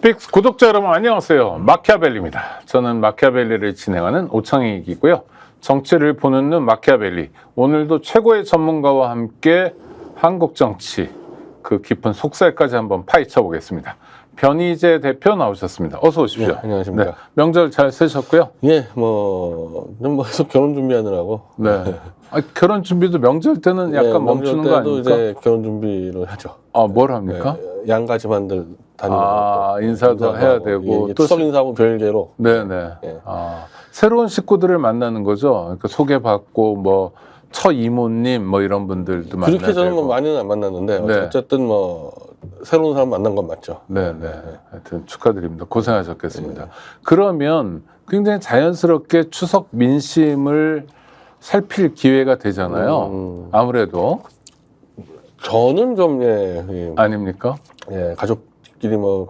뉴스픽스 구독자 여러분 안녕하세요. 마키아벨리입니다. 저는 마키아벨리를 진행하는 오창익이고요. 정치를 보는 눈 마키아벨리. 오늘도 최고의 전문가와 함께 한국 정치 그 깊은 속살까지 한번 파헤쳐 보겠습니다. 변희재 대표 나오셨습니다. 어서 오십시오. 네, 안녕하십니까. 네, 명절 잘 쓰셨고요. 예, 좀 계속 결혼 준비하느라고. 네. 결혼 준비도 명절 때는 약간 멈추는 거 아닙니까? 이제 결혼 준비를 하죠. 아, 뭘 합니까? 네, 양가 집안들 다니고. 인사도 해야 되고 또 추석 인사하고 별개로. 네네. 예. 새로운 식구들을 만나는 거죠. 그러니까 소개받고 뭐 처이모님 뭐 이런 분들도 만나야 그렇게 저는 되고. 뭐 많이는 안 만났는데 네. 어쨌든 뭐 새로운 사람 만난 건 맞죠. 네네. 하여튼 축하드립니다. 고생하셨겠습니다. 그러면 굉장히 자연스럽게 추석 민심을 살필 기회가 되잖아요. 아무래도 저는 좀 아닙니까? 가족끼리 뭐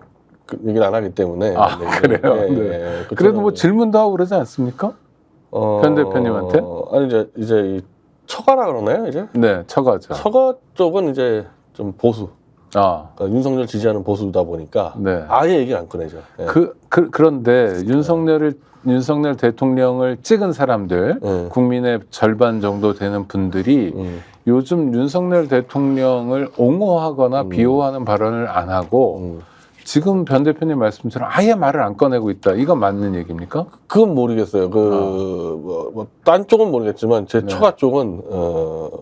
얘기를 안 하기 때문에. 그래요. 예, 네. 예, 그래도 뭐 질문도 하고 그러지 않습니까? 변 대표님한테? 아니 이제 이 처가라 그러나요 이제? 네, 처가죠. 처가 쪽은 이제 좀 보수. 그러니까 윤석열 지지하는 보수다 보니까 네. 아예 얘기를 안 꺼내죠. 예. 그런데 윤석열 대통령을 찍은 사람들, 국민의 절반 정도 되는 분들이 요즘 윤석열 대통령을 옹호하거나 비호하는 발언을 안 하고 지금 변 대표님 말씀처럼 아예 말을 안 꺼내고 있다. 이건 맞는 얘기입니까? 그건 모르겠어요. 딴 쪽은 모르겠지만 제 네. 처가 쪽은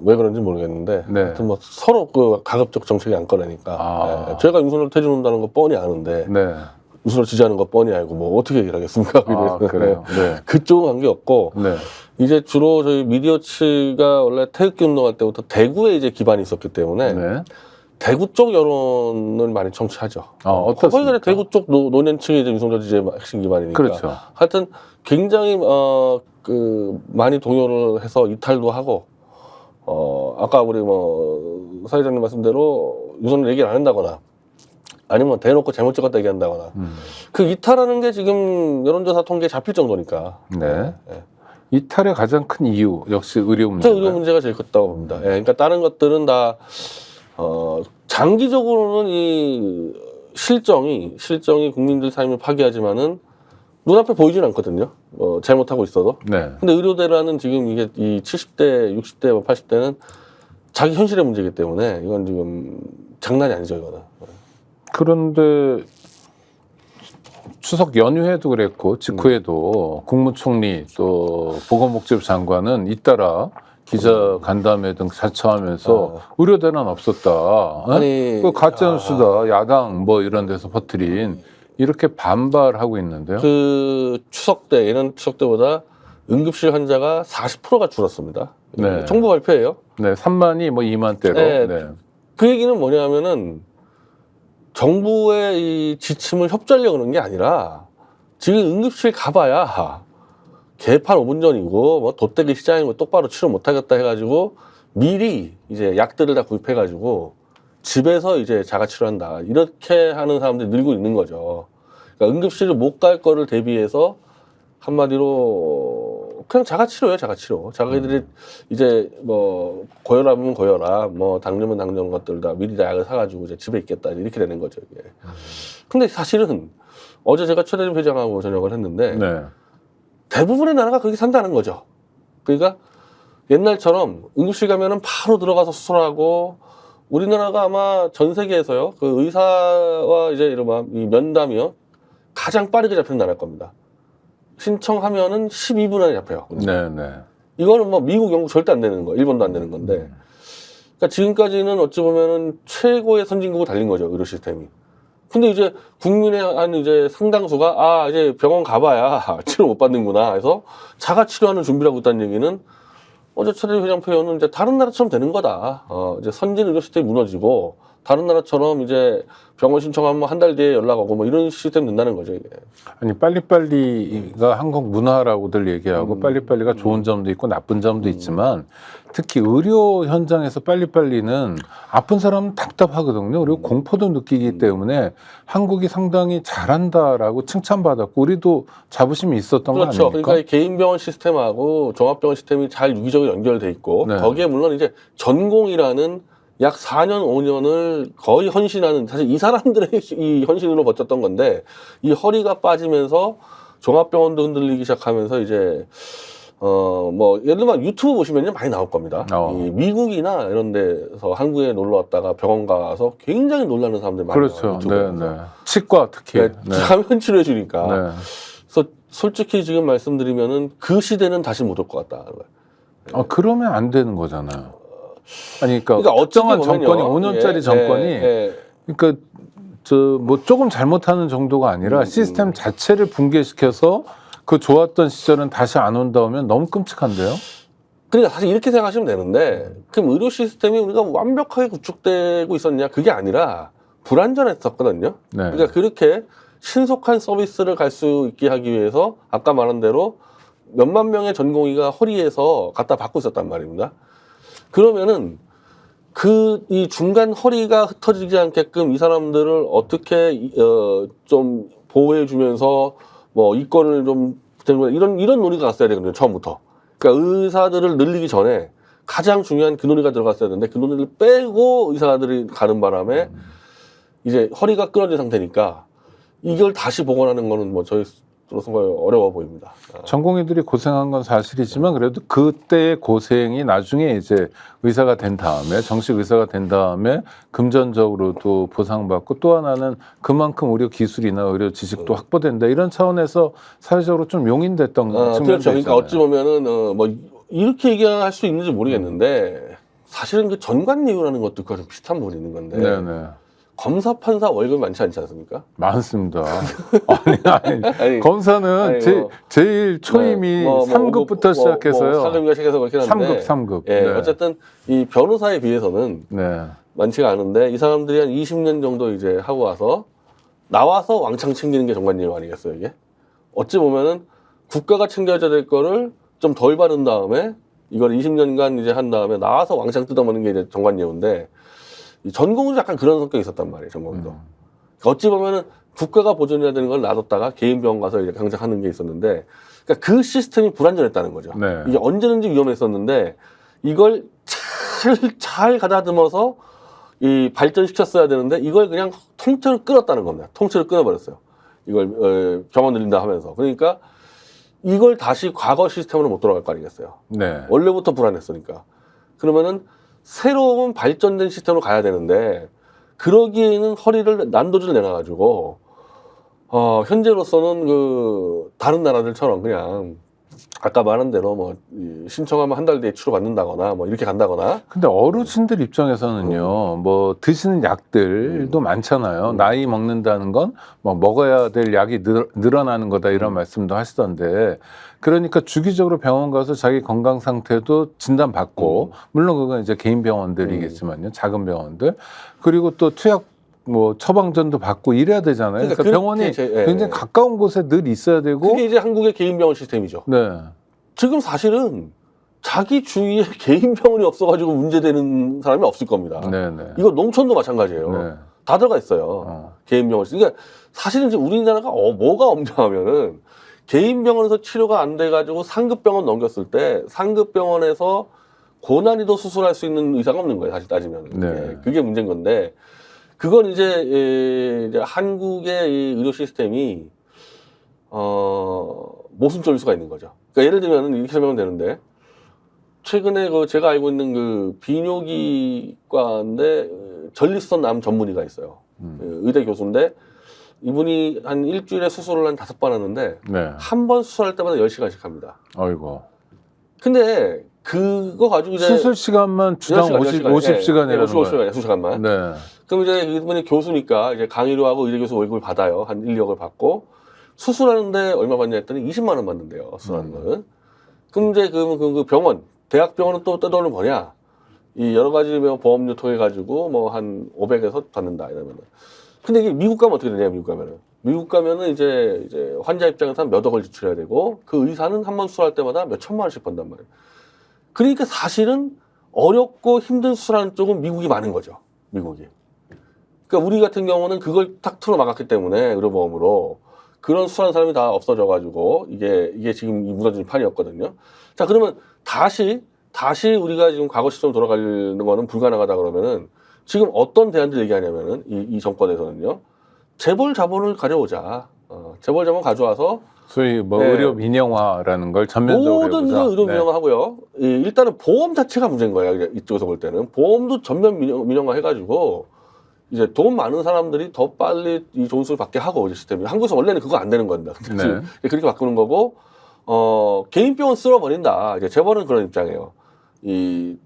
왜 그런지 모르겠는데 네. 하여튼 뭐 서로 가급적 정책이 안 꺼내니까 예. 제가 윤석열 퇴진한다는 거 뻔히 아는데 네. 윤석열 지지하는 거 뻔히 알고 뭐 어떻게 얘기를 하겠습니까? 그래요. 네. 그쪽은 관계없고 네. 이제 주로 저희 미디어치가 원래 태극기 운동할 때부터 대구에 이제 기반이 있었기 때문에 네. 대구 쪽 여론을 많이 청취하죠. 어떻습니까? 거기 전에 대구 쪽 노년층이 이제 윤석열 지지의 핵심 기반이니까. 그렇죠. 하여튼 굉장히 많이 동요를 해서 이탈도 하고 아까 우리 사회자님 말씀대로 윤석열 얘기를 안 한다거나 아니면 대놓고 잘못 찍었다 얘기한다거나 그 이탈하는 게 지금 여론조사 통계에 잡힐 정도니까. 네. 이탈의 가장 큰 이유 역시 의료 문제. 의료 문제가 제일 컸다고 봅니다. 그러니까 다른 것들은 다 장기적으로는 이 실정이 국민들 삶을 파괴하지만은 눈앞에 보이진 않거든요. 잘못하고 있어도. 네. 근데 의료대라는 지금 이게 이 70대, 60대, 80대는 자기 현실의 문제이기 때문에 이건 지금 장난이 아니죠, 이거는. 그런데 추석 연휴에도 그랬고 직후에도 국무총리 또 보건복지부 장관은 잇따라 기자 간담회 등 자처하면서 의료대란 없었다. 아니, 그 가짜뉴스다. 야당 뭐 이런 데서 퍼뜨린 이렇게 반발하고 있는데요. 그 예년 추석 때보다 응급실 환자가 40%가 줄었습니다. 네. 정부 발표예요. 네, 3만이 뭐 2만대로. 네. 네. 그 얘기는 뭐냐면은 정부의 이 지침을 협조하려고 그러는 게 아니라 지금 응급실 가봐야 개판 5분 전이고 뭐 돗대기 시장이고 똑바로 치료 못하겠다 해가지고 미리 이제 약들을 다 구입해가지고 집에서 이제 자가 치료한다 이렇게 하는 사람들이 늘고 있는 거죠. 그러니까 응급실을 못 갈 거를 대비해서 한마디로 그냥 자가 치료예요, 자가 치료. 자기들이 이제 뭐 고혈압이면 고혈압, 뭐 당뇨면 당뇨 것들 다 미리 다 약을 사가지고 이제 집에 있겠다 이렇게 되는 거죠. 이게. 근데 사실은 어제 제가 최대림 회장하고 저녁을 했는데 네. 대부분의 나라가 그렇게 산다는 거죠. 그러니까 옛날처럼 응급실 가면은 바로 들어가서 수술하고 우리나라가 아마 전 세계에서요 그 의사와 이제 이른바 이 면담이요 가장 빠르게 잡히는 나라일 겁니다. 신청하면은 12분 안에 잡혀요. 네, 네. 이거는 뭐 미국, 영국 절대 안 되는 거, 일본도 안 되는 건데. 그러니까 지금까지는 어찌 보면은 최고의 선진국을 달린 거죠, 의료 시스템이. 근데 이제 국민의 한 이제 상당수가 이제 병원 가봐야 치료 못 받는구나 해서 자가 치료하는 준비를 하고 있다는 얘기는 어제 최대림 회장 표현은 이제 다른 나라처럼 되는 거다. 이제 선진 의료 시스템이 무너지고 다른 나라처럼 이제 병원 신청하면 한 달 뒤에 연락 오고 뭐 이런 시스템 된다는 거죠, 이게. 아니, 빨리빨리가 한국 문화라고들 얘기하고 빨리빨리가 좋은 점도 있고 나쁜 점도 있지만 특히 의료 현장에서 빨리빨리는 아픈 사람은 답답하거든요. 그리고 공포도 느끼기 때문에 한국이 상당히 잘한다라고 칭찬받았고 우리도 자부심이 있었던 거 그렇죠. 아닙니까? 그러니까 이 개인병원 시스템하고 종합병원 시스템이 잘 유기적으로 연결돼 있고 네. 거기에 물론 이제 전공이라는 약 4년, 5년을 거의 헌신하는, 사실 이 사람들의 이 헌신으로 버텼던 건데, 이 허리가 빠지면서 종합병원도 흔들리기 시작하면서 이제, 뭐, 예를 들면 유튜브 보시면요, 많이 나올 겁니다. 이 미국이나 이런 데서 한국에 놀러 왔다가 병원 가서 굉장히 놀라는 사람들이 많아요. 그렇죠. 유튜브에서. 네. 치과 특히. 네, 가면 치료해주니까. 네. 그래서 솔직히 지금 말씀드리면은 그 시대는 다시 못 올 것 같다. 그러면 안 되는 거잖아요. 아니, 그러니까 어찌 특정한 보면요. 정권이 5년짜리 정권이 그러니까 뭐 조금 잘못하는 정도가 아니라 시스템 자체를 붕괴시켜서 그 좋았던 시절은 다시 안 온다면 너무 끔찍한데요. 그러니까 사실 이렇게 생각하시면 되는데, 그럼 의료 시스템이 우리가 완벽하게 구축되고 있었냐? 그게 아니라 불안전했었거든요. 네. 그러니까 그렇게 신속한 서비스를 갈 수 있게 하기 위해서 아까 말한 대로 몇만 명의 전공의가 허리에서 갖다 받고 있었단 말입니다. 그러면은 이 중간 허리가 흩어지지 않게끔 이 사람들을 어떻게 좀 보호해주면서 뭐 이권을 좀 이런 논의가 갔어야 되거든요, 처음부터. 그러니까 의사들을 늘리기 전에 가장 중요한 그 논의가 들어갔어야 되는데, 그 논의를 빼고 의사들이 가는 바람에 이제 허리가 끊어진 상태니까 이걸 다시 복원하는 거는 뭐 저희로서 어려워 보입니다. 전공의들이 고생한 건 사실이지만 그래도 그때의 고생이 나중에 이제 의사가 된 다음에, 정식 의사가 된 다음에 금전적으로도 보상받고, 또 하나는 그만큼 의료 기술이나 의료 지식도 확보된다, 이런 차원에서 사회적으로 좀 용인됐던 측면도 그렇죠. 그러니까 있잖아요. 어찌 보면은 뭐 이렇게 얘기할 수 있는지 모르겠는데, 사실은 그 전관예우라는 것도 그거랑 비슷한 부분이 있는 건데, 네네. 검사, 판사 월급이 많지 않지 않습니까? 많습니다. 아니, 검사는 아니, 뭐, 제일 초임이 뭐 3급부터 시작해서요. 4급인가 시작해서 그렇긴 한데. 3급. 예, 네. 어쨌든 이 변호사에 비해서는 네. 많지가 않은데, 이 사람들이 한 20년 정도 이제 하고 와서 나와서 왕창 챙기는 게 정관예우 아니겠어요, 이게? 어찌 보면은 국가가 챙겨줘야 될 거를 좀 덜 받은 다음에 이걸 20년간 이제 한 다음에 나와서 왕창 뜯어먹는 게 이제 정관예우인데, 이 전공도 약간 그런 성격이 있었단 말이에요, 전공도. 어찌 보면은 국가가 보존해야 되는 걸 놔뒀다가 개인 병원 가서 이제 강작하는 게 있었는데, 그러니까 그 시스템이 불안전했다는 거죠. 네. 이게 언제든지 위험했었는데, 이걸 잘 가다듬어서 이 발전시켰어야 되는데, 이걸 그냥 통째로 끊었다는 겁니다. 통째로 끊어버렸어요. 이걸 병원 늘린다 하면서. 그러니까 이걸 다시 과거 시스템으로 못 돌아갈 거 아니겠어요. 네. 원래부터 불안했으니까. 그러면은 새로운 발전된 시스템으로 가야 되는데, 그러기에는 허리를 난도질을 내놔가지고 현재로서는 그 다른 나라들처럼 그냥 아까 말한 대로 뭐 신청하면 한 달 뒤에 치료받는다거나 뭐 이렇게 간다거나. 근데 어르신들 입장에서는요, 뭐 드시는 약들도 많잖아요. 나이 먹는다는 건 뭐 먹어야 될 약이 늘어나는 거다, 이런 말씀도 하시던데, 그러니까 주기적으로 병원 가서 자기 건강 상태도 진단받고, 물론 그건 이제 개인 병원들이겠지만요, 작은 병원들, 그리고 또 투약 뭐 처방전도 받고 이래야 되잖아요. 그러니까 병원이 굉장히 가까운 곳에 늘 있어야 되고. 그게 이제 한국의 개인 병원 시스템이죠. 네. 지금 사실은 자기 주위에 개인 병원이 없어가지고 문제되는 사람이 없을 겁니다. 네네. 이거 농촌도 마찬가지예요. 네. 다 들어가 있어요. 개인 병원. 그러니까 사실은 이제 우리나라가 뭐가 엄청하면은 개인 병원에서 치료가 안 돼가지고 상급 병원 넘겼을 때 상급 병원에서 고난이도 수술할 수 있는 의사가 없는 거예요. 사실 따지면. 네. 그게 문제인 건데, 그건 이제 한국의 이 의료 시스템이 모순점일 수가 있는 거죠. 그러니까 예를 들면 이렇게 설명하면 되는데, 최근에 제가 알고 있는 그 비뇨기과인데 전립선 암 전문의가 있어요. 의대 교수인데, 이분이 한 일주일에 수술을 한 5번 하는데, 네. 한 번 수술할 때마다 10시간씩 합니다. 아이고. 근데 그거 가지고 이제 수술 시간만 주당 50시간이라는 거예요. 50시간만. 네. 그럼 이제 이분이 교수니까 이제 강의료 하고 의대 교수 월급을 받아요. 한 1, 2억을 받고, 수술하는데 얼마 받냐 했더니 20만 원 받는데요. 수술하는 거는. 그럼 이제 그 병원, 대학 병원은 또 떼돈을 버냐? 이 여러 가지 보험료 통해 가지고 뭐 한 500에서 받는다 이러면은. 근데 이게 미국 가면 어떻게 되냐? 미국 가면은 이제 환자 입장에서 한 몇 억을 지출해야 되고, 그 의사는 한 번 수술할 때마다 몇 천만 원씩 번단 말이에요. 그러니까 사실은 어렵고 힘든 수술하는 쪽은 미국이 많은 거죠. 미국이. 그러니까 우리 같은 경우는 그걸 탁 틀어 막았기 때문에 의료보험으로 그런 수술하는 사람이 다 없어져가지고 이게 지금 이 무너진 판이었거든요. 자, 그러면 다시 다시 우리가 지금 과거 시점 돌아가는 거는 불가능하다 그러면은 지금 어떤 대안들 얘기하냐면은 이 정권에서는요. 재벌 자본을 가져오자. 재벌 자본 가져와서 소위 뭐 네. 의료 민영화라는 걸 전면적으로 모든 해보자. 걸 의료 네. 민영화하고요. 일단은 보험 자체가 문제인 거예요. 이쪽에서 볼 때는 보험도 전면 민영화 해가지고 이제 돈 많은 사람들이 더 빨리 이 좋은 수를 받게 하고 이제 시스템이 한국에서 원래는 그거 안 되는 겁니다. 근데 네. 지금 그렇게 바꾸는 거고 개인 병원 쓸어버린다. 이제 재벌은 그런 입장이에요. 이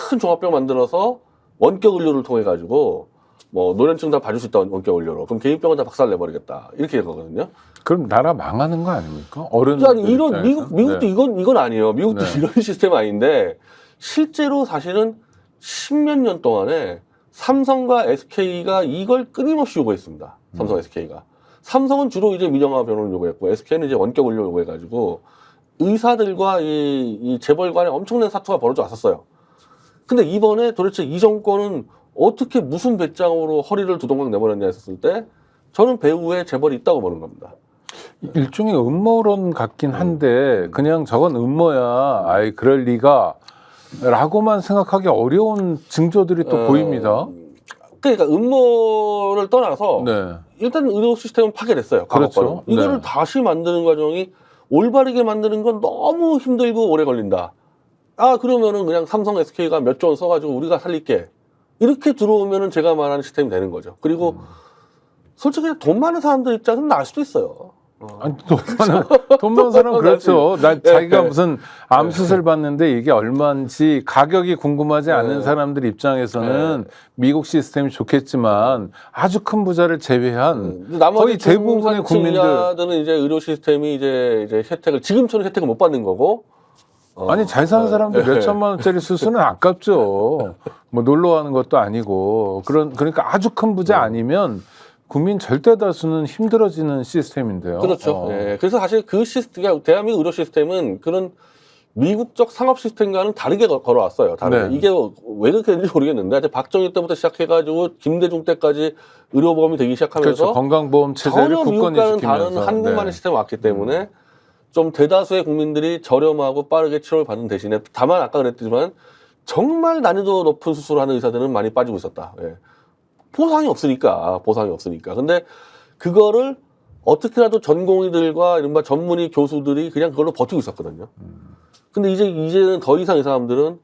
큰 종합병 만들어서 원격 의료를 통해 가지고 뭐 노년층 다 봐줄 수 있다 원격 의료로. 그럼 개인 병원 다 박살 내버리겠다. 이렇게 되거든요. 그럼 나라 망하는 거 아닙니까? 어른 아니 이런 미국도 네. 이건 아니에요. 미국도 네. 이런 시스템 아닌데 실제로 사실은 십몇 년 동안에 삼성과 SK가 이걸 끊임없이 요구했습니다. 삼성, SK가. 삼성은 주로 이제 민영화 변호를 요구했고 SK는 이제 원격 의료 요구해가지고 의사들과 이 재벌 간에 엄청난 사투가 벌어져 왔었어요. 근데 이번에 도대체 이 정권은 어떻게 무슨 배짱으로 허리를 두동강 내버렸냐 했을 때 저는 배후에 재벌이 있다고 보는 겁니다. 일종의 음모론 같긴 한데 그냥 저건 음모야. 아이 그럴 리가 라고만 생각하기 어려운 징조들이 또 보입니다. 그러니까 음모를 떠나서 네. 일단 의료 시스템은 파괴됐어요. 그렇죠. 과거과는. 이거를 네. 다시 만드는 과정이 올바르게 만드는 건 너무 힘들고 오래 걸린다. 그러면은 그냥 삼성, SK가 몇 조 원 써가지고 우리가 살릴게. 이렇게 들어오면은 제가 말하는 시스템이 되는 거죠. 그리고 솔직히 돈 많은 사람들 입장에서는 나을 수도 있어요. 아니 돈 많은 사람 그렇죠. 나 자기가 무슨 암 수술 받는데 이게 얼마인지 가격이 궁금하지 않은 사람들 입장에서는 미국 시스템이 좋겠지만 아주 큰 부자를 제외한 거의 대부분의 국민들은 이제 의료 시스템이 이제 혜택을 지금처럼 혜택을 못 받는 거고. 아니 잘 사는 사람들 몇 천만 원짜리 수술은 아깝죠. 뭐 놀러 가는 것도 아니고 그러니까 아주 큰 부자 아니면. 국민 절대 다수는 힘들어지는 시스템인데요. 그렇죠. 예. 그래서 사실 그 시스템, 대한민국 의료 시스템은 그런 미국적 상업 시스템과는 다르게 걸어왔어요. 다르게. 네. 이게 왜 그렇게 됐는지 모르겠는데, 이제 박정희 때부터 시작해가지고 김대중 때까지 의료보험이 되기 시작하면서 그렇죠. 건강보험 체제를 전혀 굳건히 미국과는 지키면서 다른 한국만의 네. 시스템이 왔기 때문에 좀 대다수의 국민들이 저렴하고 빠르게 치료를 받는 대신에 다만 아까 그랬지만 정말 난이도 높은 수술을 하는 의사들은 많이 빠지고 있었다. 예. 보상이 없으니까. 근데 그거를 어떻게라도 전공의들과 이른바 전문의 교수들이 그냥 그걸로 버티고 있었거든요. 근데 이제는 더 이상 이 사람들은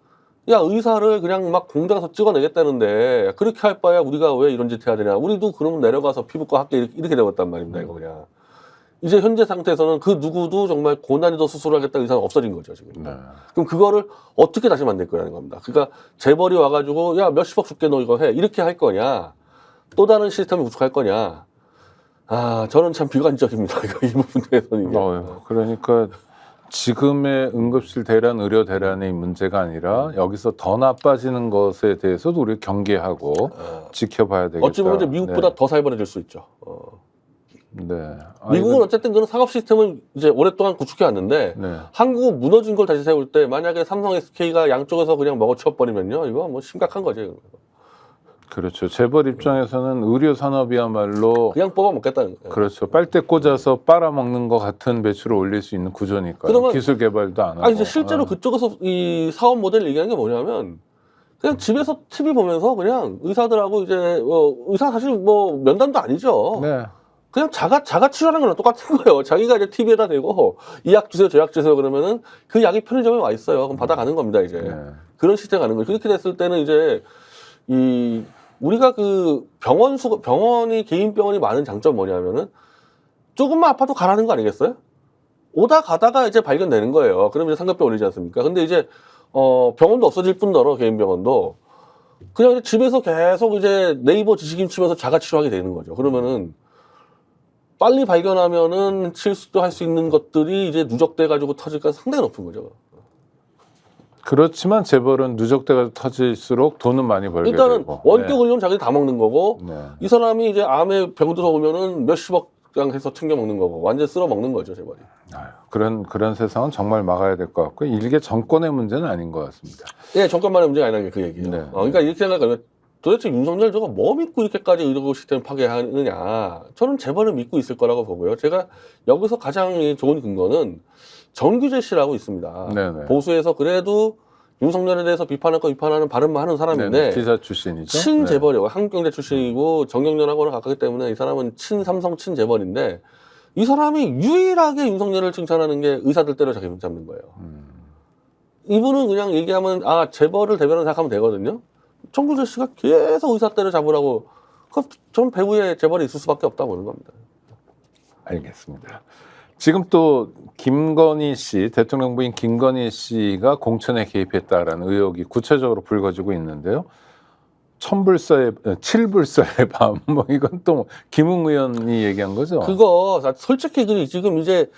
야, 의사를 그냥 막 공장 가서 찍어내겠다는데 그렇게 할 바야 우리가 왜 이런 짓 해야 되냐. 우리도 그러면 내려가서 피부과 할게 이렇게 되었단 말입니다. 이거 그냥. 이제 현재 상태에서는 그 누구도 정말 고난이도 수술을 하겠다는 의사는 없어진 거죠, 지금. 네. 그럼 그거를 어떻게 다시 만들 거냐는 겁니다. 그러니까 재벌이 와가지고 야, 몇십억 줄게 너 이거 해. 이렇게 할 거냐. 또 다른 시스템을 구축할 거냐. 저는 참 비관적입니다. 이 부분에서는. 그러니까 지금의 응급실 대란, 의료 대란의 문제가 아니라 여기서 더 나빠지는 것에 대해서도 우리 경계하고 지켜봐야 되겠다. 어찌 보면 이제 미국보다 더 살벌해질 수 있죠. 네. 미국은 어쨌든 그런 상업 시스템을 이제 오랫동안 구축해 왔는데 네. 한국은 무너진 걸 다시 세울 때 만약에 삼성, SK가 양쪽에서 그냥 먹어치워버리면요, 이거 뭐 심각한 거죠. 그렇죠. 재벌 입장에서는 의료 산업이야말로 그냥 뽑아 먹겠다는 거예요. 그렇죠. 빨대 꽂아서 빨아먹는 것 같은 매출을 올릴 수 있는 구조니까요. 그러면 기술 개발도 안 하고. 이제 실제로 그쪽에서 이 사업 모델 얘기하는 게 뭐냐면 그냥 집에서 TV 보면서 그냥 의사들하고 이제 의사 사실 뭐 면담도 아니죠. 네. 그냥 자가 치료하는 거랑 똑같은 거예요. 자기가 이제 TV에다 대고 이 약 주세요, 저 약 주세요 그러면은 그 약이 편의점에 와 있어요. 그럼 받아가는 겁니다, 이제. 네. 그런 시스템 가는 거예요. 그렇게 됐을 때는 이제 우리가 그 병원이 개인 병원이 많은 장점 뭐냐면은 조금만 아파도 가라는 거 아니겠어요? 오다 가다가 이제 발견되는 거예요. 그러면 이제 상급비 올리지 않습니까? 근데 이제 병원도 없어질 뿐더러 개인 병원도 그냥 이제 집에서 계속 이제 네이버 지식인 치면서 자가 치료하게 되는 거죠. 그러면은 빨리 발견하면은 실수도 할 수 있는 것들이 이제 누적돼 가지고 터질 가능성이 상당히 높은 거죠. 그렇지만 재벌은 누적돼가 터질수록 돈은 많이 벌게 일단은 되고. 원격 네. 의료는 자기들 다 먹는 거고 네. 이 사람이 이제 암에 병 들어오면은 몇십억 그냥 해서 챙겨 먹는 거고 완전 쓸어 먹는 거죠, 재벌이. 그런 세상은 정말 막아야 될 것 같고 이게 정권의 문제는 아닌 것 같습니다. 예, 정권만의 문제가 아니라는 게 그 얘기예요. 네. 그러니까 이렇게 생각하면 도대체 윤석열 저거 뭐 믿고 이렇게까지 의료 시스템 파괴하느냐. 저는 재벌을 믿고 있을 거라고 보고요. 제가 여기서 가장 좋은 근거는 정규재 씨라고 있습니다. 네네. 보수에서 그래도 윤석열에 대해서 비판할 거 비판하는 발언만 하는 사람인데 기자 출신이죠. 친재벌이요. 한국경제 출신이고 정경련하고는 가깝기 때문에 이 사람은 친삼성 친재벌인데 이 사람이 유일하게 윤석열을 칭찬하는 게 의사들 때려 잡는 거예요. 이분은 그냥 얘기하면 재벌을 대변을 생각하면 되거든요. 정구재 씨가 계속 의사 때려 잡으라고 전 배후에 재벌이 있을 수밖에 없다고 보는 겁니다. 알겠습니다. 지금 또 김건희 씨, 대통령 부인 김건희 씨가 공천에 개입했다라는 의혹이 구체적으로 불거지고 있는데요. 칠불서의 밤, 뭐 이건 또 김웅 의원이 얘기한 거죠? 그거 솔직히 지금 이제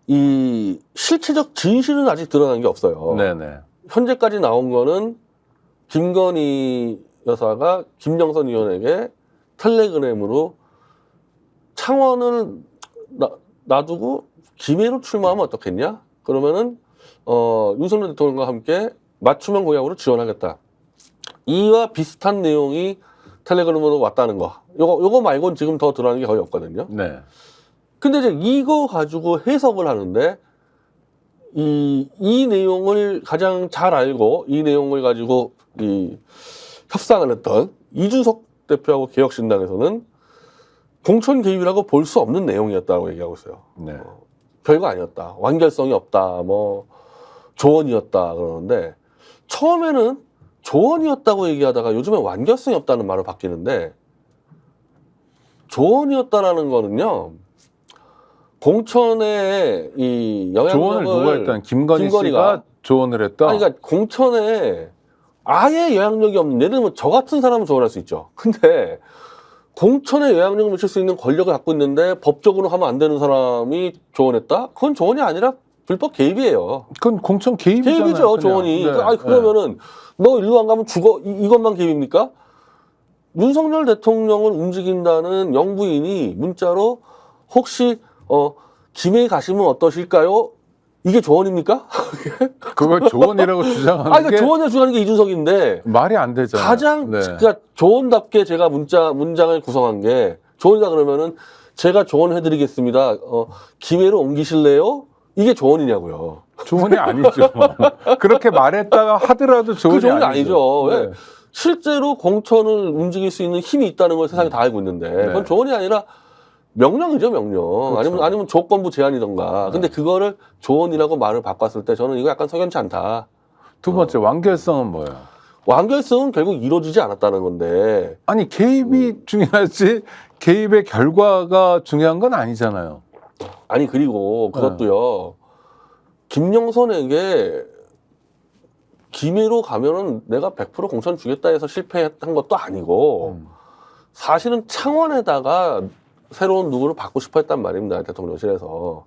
이 실체적 진실은 아직 드러난 게 없어요. 네네. 현재까지 나온 거는 김건희 여사가 김영선 의원에게 텔레그램으로 창원을 놔두고 김해로 출마하면 어떻겠냐? 그러면은 윤석열 대통령과 함께 맞춤형 공약으로 지원하겠다. 이와 비슷한 내용이 텔레그램으로 왔다는 거. 요거 말고는 지금 더 드러나는 게 거의 없거든요. 네. 근데 이제 이거 가지고 해석을 하는데 이 내용을 가장 잘 알고 이 내용을 가지고 협상을 했던 이준석 대표하고 개혁신당에서는 공천 개입이라고 볼 수 없는 내용이었다고 얘기하고 있어요. 네. 별거 아니었다. 완결성이 없다. 뭐 조언이었다 그러는데 처음에는 조언이었다고 얘기하다가 요즘에 완결성이 없다는 말로 바뀌는데 조언이었다라는 거는요. 공천에 이 영향력을 조언을 누가 했다는 김건희 김건희가 씨가 조언을 했다. 그러니까 공천에 아예 영향력이 없는 예를 들면 저 같은 사람은 조언할 수 있죠. 근데 공천에 영향력을 미칠 수 있는 권력을 갖고 있는데 법적으로 하면 안 되는 사람이 조언했다? 그건 조언이 아니라 불법 개입이에요. 그건 공천 개입이잖아요. 개입이죠, 그냥. 조언이. 네. 그러면은 너 일로 안 가면 죽어. 이것만 개입입니까? 윤석열 대통령을 움직인다는 영부인이 문자로 혹시 김해에 가시면 어떠실까요? 이게 조언입니까? 그걸 조언이라고 주장하는 그러니까 게 조언을 주장하는 게 이준석인데 말이 안 되잖아요. 가장 네. 그러니까 조언답게 제가 문장을 구성한 게 조언이다 그러면은 제가 조언해드리겠습니다. 김해로 옮기실래요? 이게 조언이냐고요. 조언이 아니죠. 그렇게 말했다가 하더라도 조언이, 그 조언이 아니죠. 네. 왜? 실제로 공천을 움직일 수 있는 힘이 있다는 걸 세상이 다 알고 있는데 그건 조언이 아니라 명령이죠, 명령. 그렇죠. 아니면 조건부 제안이던가. 근데 그거를 조언이라고 말을 바꿨을 때 저는 이거 약간 석연치 않다. 두 번째 완결성은 뭐예요? 완결성은 결국 이루어지지 않았다는 건데. 아니 개입이 중요하지 개입의 결과가 중요한 건 아니잖아요. 아니 그리고 그것도요. 김영선에게 김해로 가면은 내가 100% 공천 주겠다 해서 실패한 것도 아니고 사실은 창원에다가 새로운 누구를 받고 싶어 했단 말입니다. 대통령실에서.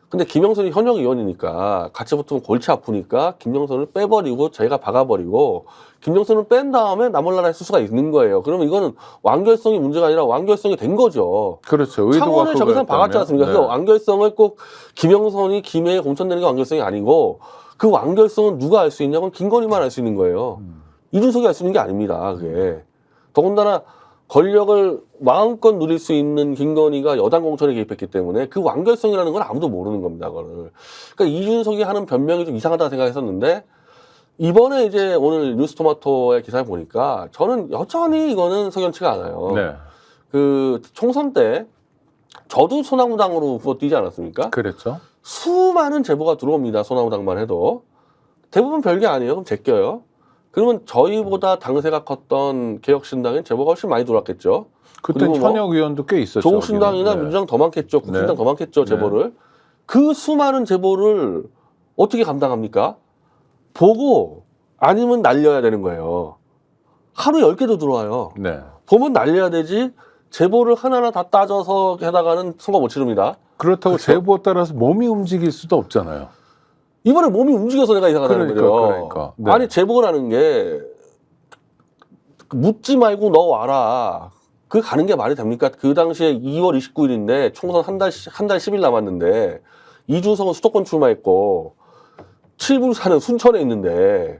근데 김영선이 현역 의원이니까 같이 붙으면 골치 아프니까 김영선을 빼버리고 저희가 박아버리고 김영선을 뺀 다음에 나몰라라 했을 수가 있는 거예요. 그러면 이거는 완결성이 문제가 아니라 완결성이 된 거죠. 그렇죠. 의도가 창원을 저기서 박았지 않습니까? 네. 그래서 완결성을 꼭 김영선이 김해에 공천되는 게 완결성이 아니고 그 완결성은 누가 알 수 있냐면 김건희만 알 수 있는 거예요. 이준석이 알 수 있는 게 아닙니다. 그게. 더군다나 권력을 마음껏 누릴 수 있는 김건희가 여당 공천에 개입했기 때문에 그 완결성이라는 건 아무도 모르는 겁니다. 그거를. 그러니까 이준석이 하는 변명이 좀 이상하다고 생각했었는데 이번에 이제 오늘 뉴스토마토의 기사를 보니까 저는 여전히 이거는 석연치가 않아요. 네. 그 총선 때 저도 소나무당으로 후보 뛰지 않았습니까? 그랬죠. 수많은 제보가 들어옵니다. 소나무당만 해도. 대부분 별게 아니에요. 그럼 제껴요. 그러면 저희보다 당세가 컸던 개혁신당엔 제보가 훨씬 많이 들어왔겠죠. 그때 그리고 현역 의원도 꽤 있었죠. 조국신당이나 네. 민주당 더 많겠죠. 국신당 네. 더 많겠죠. 제보를. 그 수많은 제보를 어떻게 감당합니까? 보고 아니면 날려야 되는 거예요. 하루 10개도 들어와요. 네. 보면 날려야 되지 제보를 하나하나 다 따져서 해다가는 선거 못 치릅니다. 그렇다고 그렇죠? 제보에 따라서 몸이 움직일 수도 없잖아요. 이번에 몸이 움직여서 내가 이상하다는 거예요. 그러니까. 네. 아니 제보라는 게 묻지 말고 너 와라. 그 가는 게 말이 됩니까? 그 당시에 2월 29일인데 총선 한 달 10일 남았는데 이준석은 수도권 출마했고 칠불사는 순천에 있는데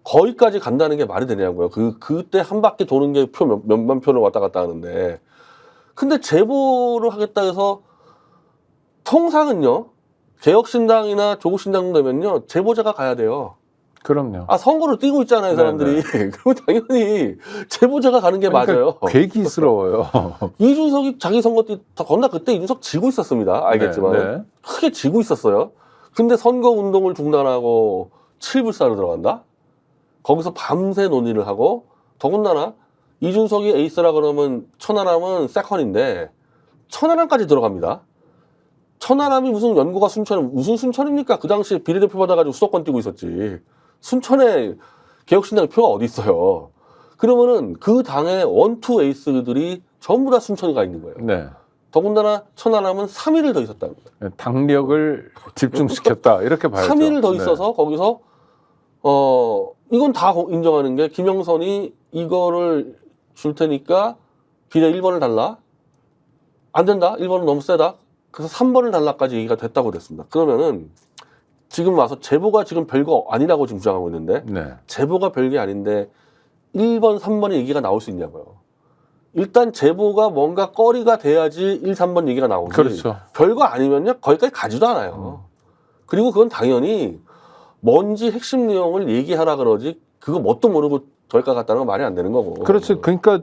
거기까지 간다는 게 말이 되냐고요. 그때 한 바퀴 도는 게 몇만 표를 왔다 갔다 하는데 근데 제보를 하겠다 해서 통상은요. 개혁신당이나 조국신당 되면요. 제보자가 가야 돼요. 그럼요. 아, 선거를 뛰고 있잖아요, 사람들이. 그러면 당연히 제보자가 가는 게 그러니까 맞아요. 괴기스러워요. 이준석이 자기 선거 때, 건나 그때 이준석 지고 있었습니다. 알겠지만. 네, 네. 크게 지고 있었어요. 근데 선거 운동을 중단하고 7불사로 들어간다? 거기서 밤새 논의를 하고, 더군다나 이준석이 에이스라 그러면 천하람은 세컨인데, 천하람까지 들어갑니다. 천하람이 무슨 연고가 순천, 무슨 순천입니까? 그 당시에 비례대표 받아가지고 수도권 뛰고 있었지. 순천에 개혁신당의 표가 어디 있어요. 그러면은 그 당의 원투 에이스들이 전부 다 순천에 가 있는 거예요. 네. 더군다나 천하람은 3일을 더 있었다는 거예요. 당력을 집중시켰다 이렇게 봐야죠. 3일을 더 네. 있어서 거기서 이건 다 인정하는 게 김영선이 이거를 줄 테니까 비례 1번을 달라. 안 된다. 1번은 너무 세다. 그래서 3번을 달라까지 얘기가 됐다고 됐습니다. 그러면은 지금 와서 제보가 지금 별거 아니라고 지금 주장하고 있는데 네. 제보가 별게 아닌데 1번, 3번의 얘기가 나올 수 있냐고요. 일단 제보가 뭔가 거리가 돼야지 1, 3번 얘기가 나오지. 그렇죠. 별거 아니면요 거기까지 가지도 않아요. 그리고 그건 당연히 뭔지 핵심 내용을 얘기하라 그러지 그거 뭣도 모르고 저기까지 갔다는 건 말이 안 되는 거고. 그렇지. 그러니까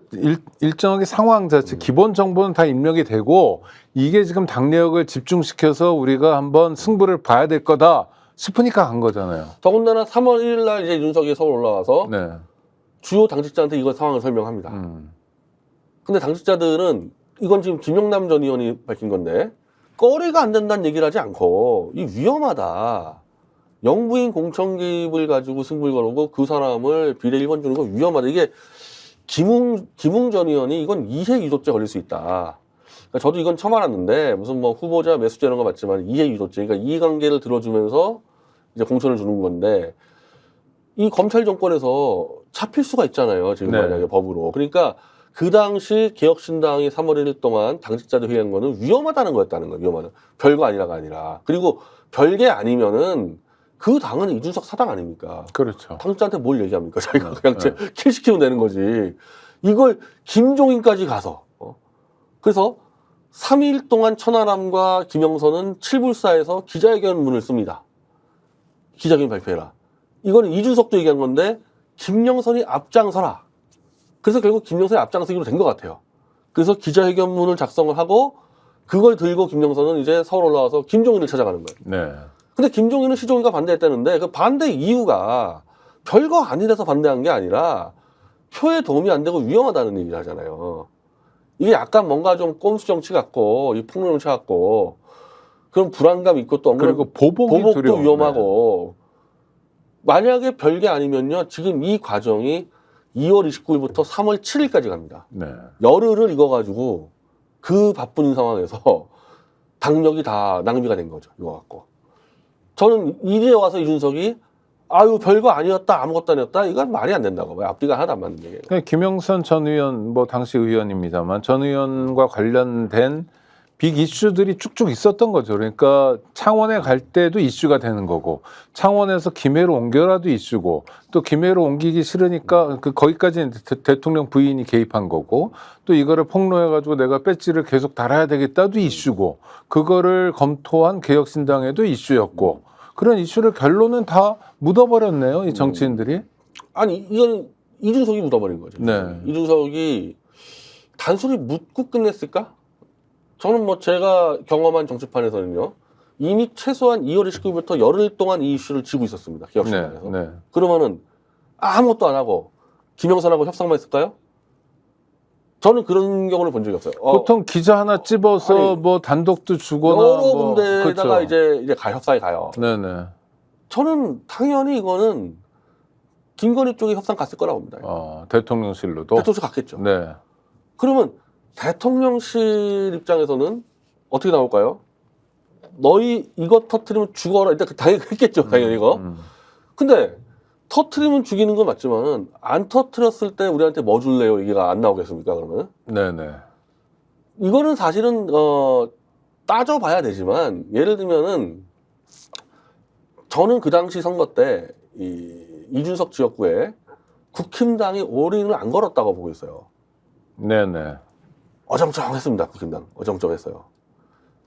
일정하게 상황 자체, 기본 정보는 다 입력이 되고 이게 지금 당력을 집중시켜서 우리가 한번 승부를 봐야 될 거다 싶으니까 간 거잖아요. 더군다나 3월 1일 날 이제 윤석이 서울 올라와서 네. 주요 당직자한테 이거 상황을 설명합니다. 근데 당직자들은 이건 지금 김영남 전 의원이 밝힌 건데 거리가 안 된다는 얘기를 하지 않고 이 위험하다. 영부인 공천 개입을 가지고 승부를 걸고 그 사람을 비례 1번 주는 거 위험하다. 이게 김웅 전 의원이 이건 이해 유도죄 걸릴 수 있다. 그러니까 저도 이건 처음 알았는데 무슨 뭐 후보자 매수죄 이런 거 맞지만 이해 유도죄. 그러니까 이해관계를 들어주면서 이제 공천을 주는 건데 이 검찰 정권에서 잡힐 수가 있잖아요. 지금 네. 만약에 법으로. 그러니까 그 당시 개혁신당이 3월 1일 동안 당직자들 회의한 거는 위험하다는 거였다는 거예요. 위험하다. 별거 아니라가 아니라. 그리고 별게 아니면은 그 당은 이준석 사당 아닙니까? 그렇죠. 당직자한테 뭘 얘기합니까? 자기가 네. 그냥 킬 시키면 되는 거지. 이걸 김종인까지 가서. 그래서 3일 동안 천하람과 김영선은 7불사에서 기자회견문을 씁니다. 기자회견 발표해라. 이거는 이준석도 얘기한 건데 김영선이 앞장서라. 그래서 결국 김영선이 앞장서기로 된 것 같아요. 그래서 기자회견문을 작성을 하고 그걸 들고 김영선은 이제 서울 올라와서 김종인을 찾아가는 거예요. 네. 근데 김종인은 시종일관 반대했다는데 그 반대 이유가 별거 아니라서 반대한 게 아니라 표에 도움이 안 되고 위험하다는 얘기를 하잖아요. 이게 약간 뭔가 좀 꼼수 정치 같고 이 폭로 정치 같고 그런 불안감 있고 또 그리고 보복이 보복도 두려워. 위험하고 만약에 별게 아니면요 지금 이 과정이 2월 29일부터 3월 7일까지 갑니다. 네. 열흘을 익어가지고 그 바쁜 상황에서 당력이 다 낭비가 된 거죠. 이거 갖고. 저는 이제 와서 이준석이 아유 별거 아니었다 아무것도 아니었다 이건 말이 안 된다고 봐요. 앞뒤가 하나도 안 맞는 얘기예요. 그러니까 김영선 전 의원, 뭐 당시 의원입니다만 전 의원과 관련된 빅 이슈들이 쭉쭉 있었던 거죠. 그러니까 창원에 갈 때도 이슈가 되는 거고 창원에서 김해로 옮겨라도 이슈고 또 김해로 옮기기 싫으니까 거기까지 대통령 부인이 개입한 거고 또 이거를 폭로해가지고 내가 배지를 계속 달아야 되겠다도 이슈고 그거를 검토한 개혁신당에도 이슈였고 그런 이슈를 결론은 다 묻어버렸네요. 이 정치인들이. 아니 이건 이준석이 묻어버린 거죠. 네. 이준석이 단순히 묻고 끝냈을까? 저는 뭐 제가 경험한 정치판에서는요. 이미 최소한 2월 29일부터 열흘 동안 이 이슈를 쥐고 있었습니다. 개혁신당에서. 네. 그러면은 아무것도 안 하고 김영선하고 협상만 했을까요? 저는 그런 경우를 본 적이 없어요. 보통 기자 하나 찝어서 아니, 뭐 단독도 주거나 여러 뭐, 군데다가 그렇죠. 이제 협상에 가요. 네네. 저는 당연히 이거는 김건희 쪽에 협상 갔을 거라고 봅니다. 대통령실로도. 대통령 갔겠죠. 네. 그러면 대통령실 입장에서는 어떻게 나올까요? 너희 이거 터트리면 죽어라. 일단 당연히 했겠죠. 당연히 이거. 근데 터트리면 죽이는 건 맞지만은 안 터트렸을 때 우리한테 뭐 줄래요? 얘기가 안 나오겠습니까? 그러면 네네. 이거는 사실은 따져봐야 되지만 예를 들면은 저는 그 당시 선거 때 이준석 지역구에 국힘당이 올인을 안 걸었다고 보고 있어요. 네네. 어정쩡했습니다. 국힘당 어정쩡했어요.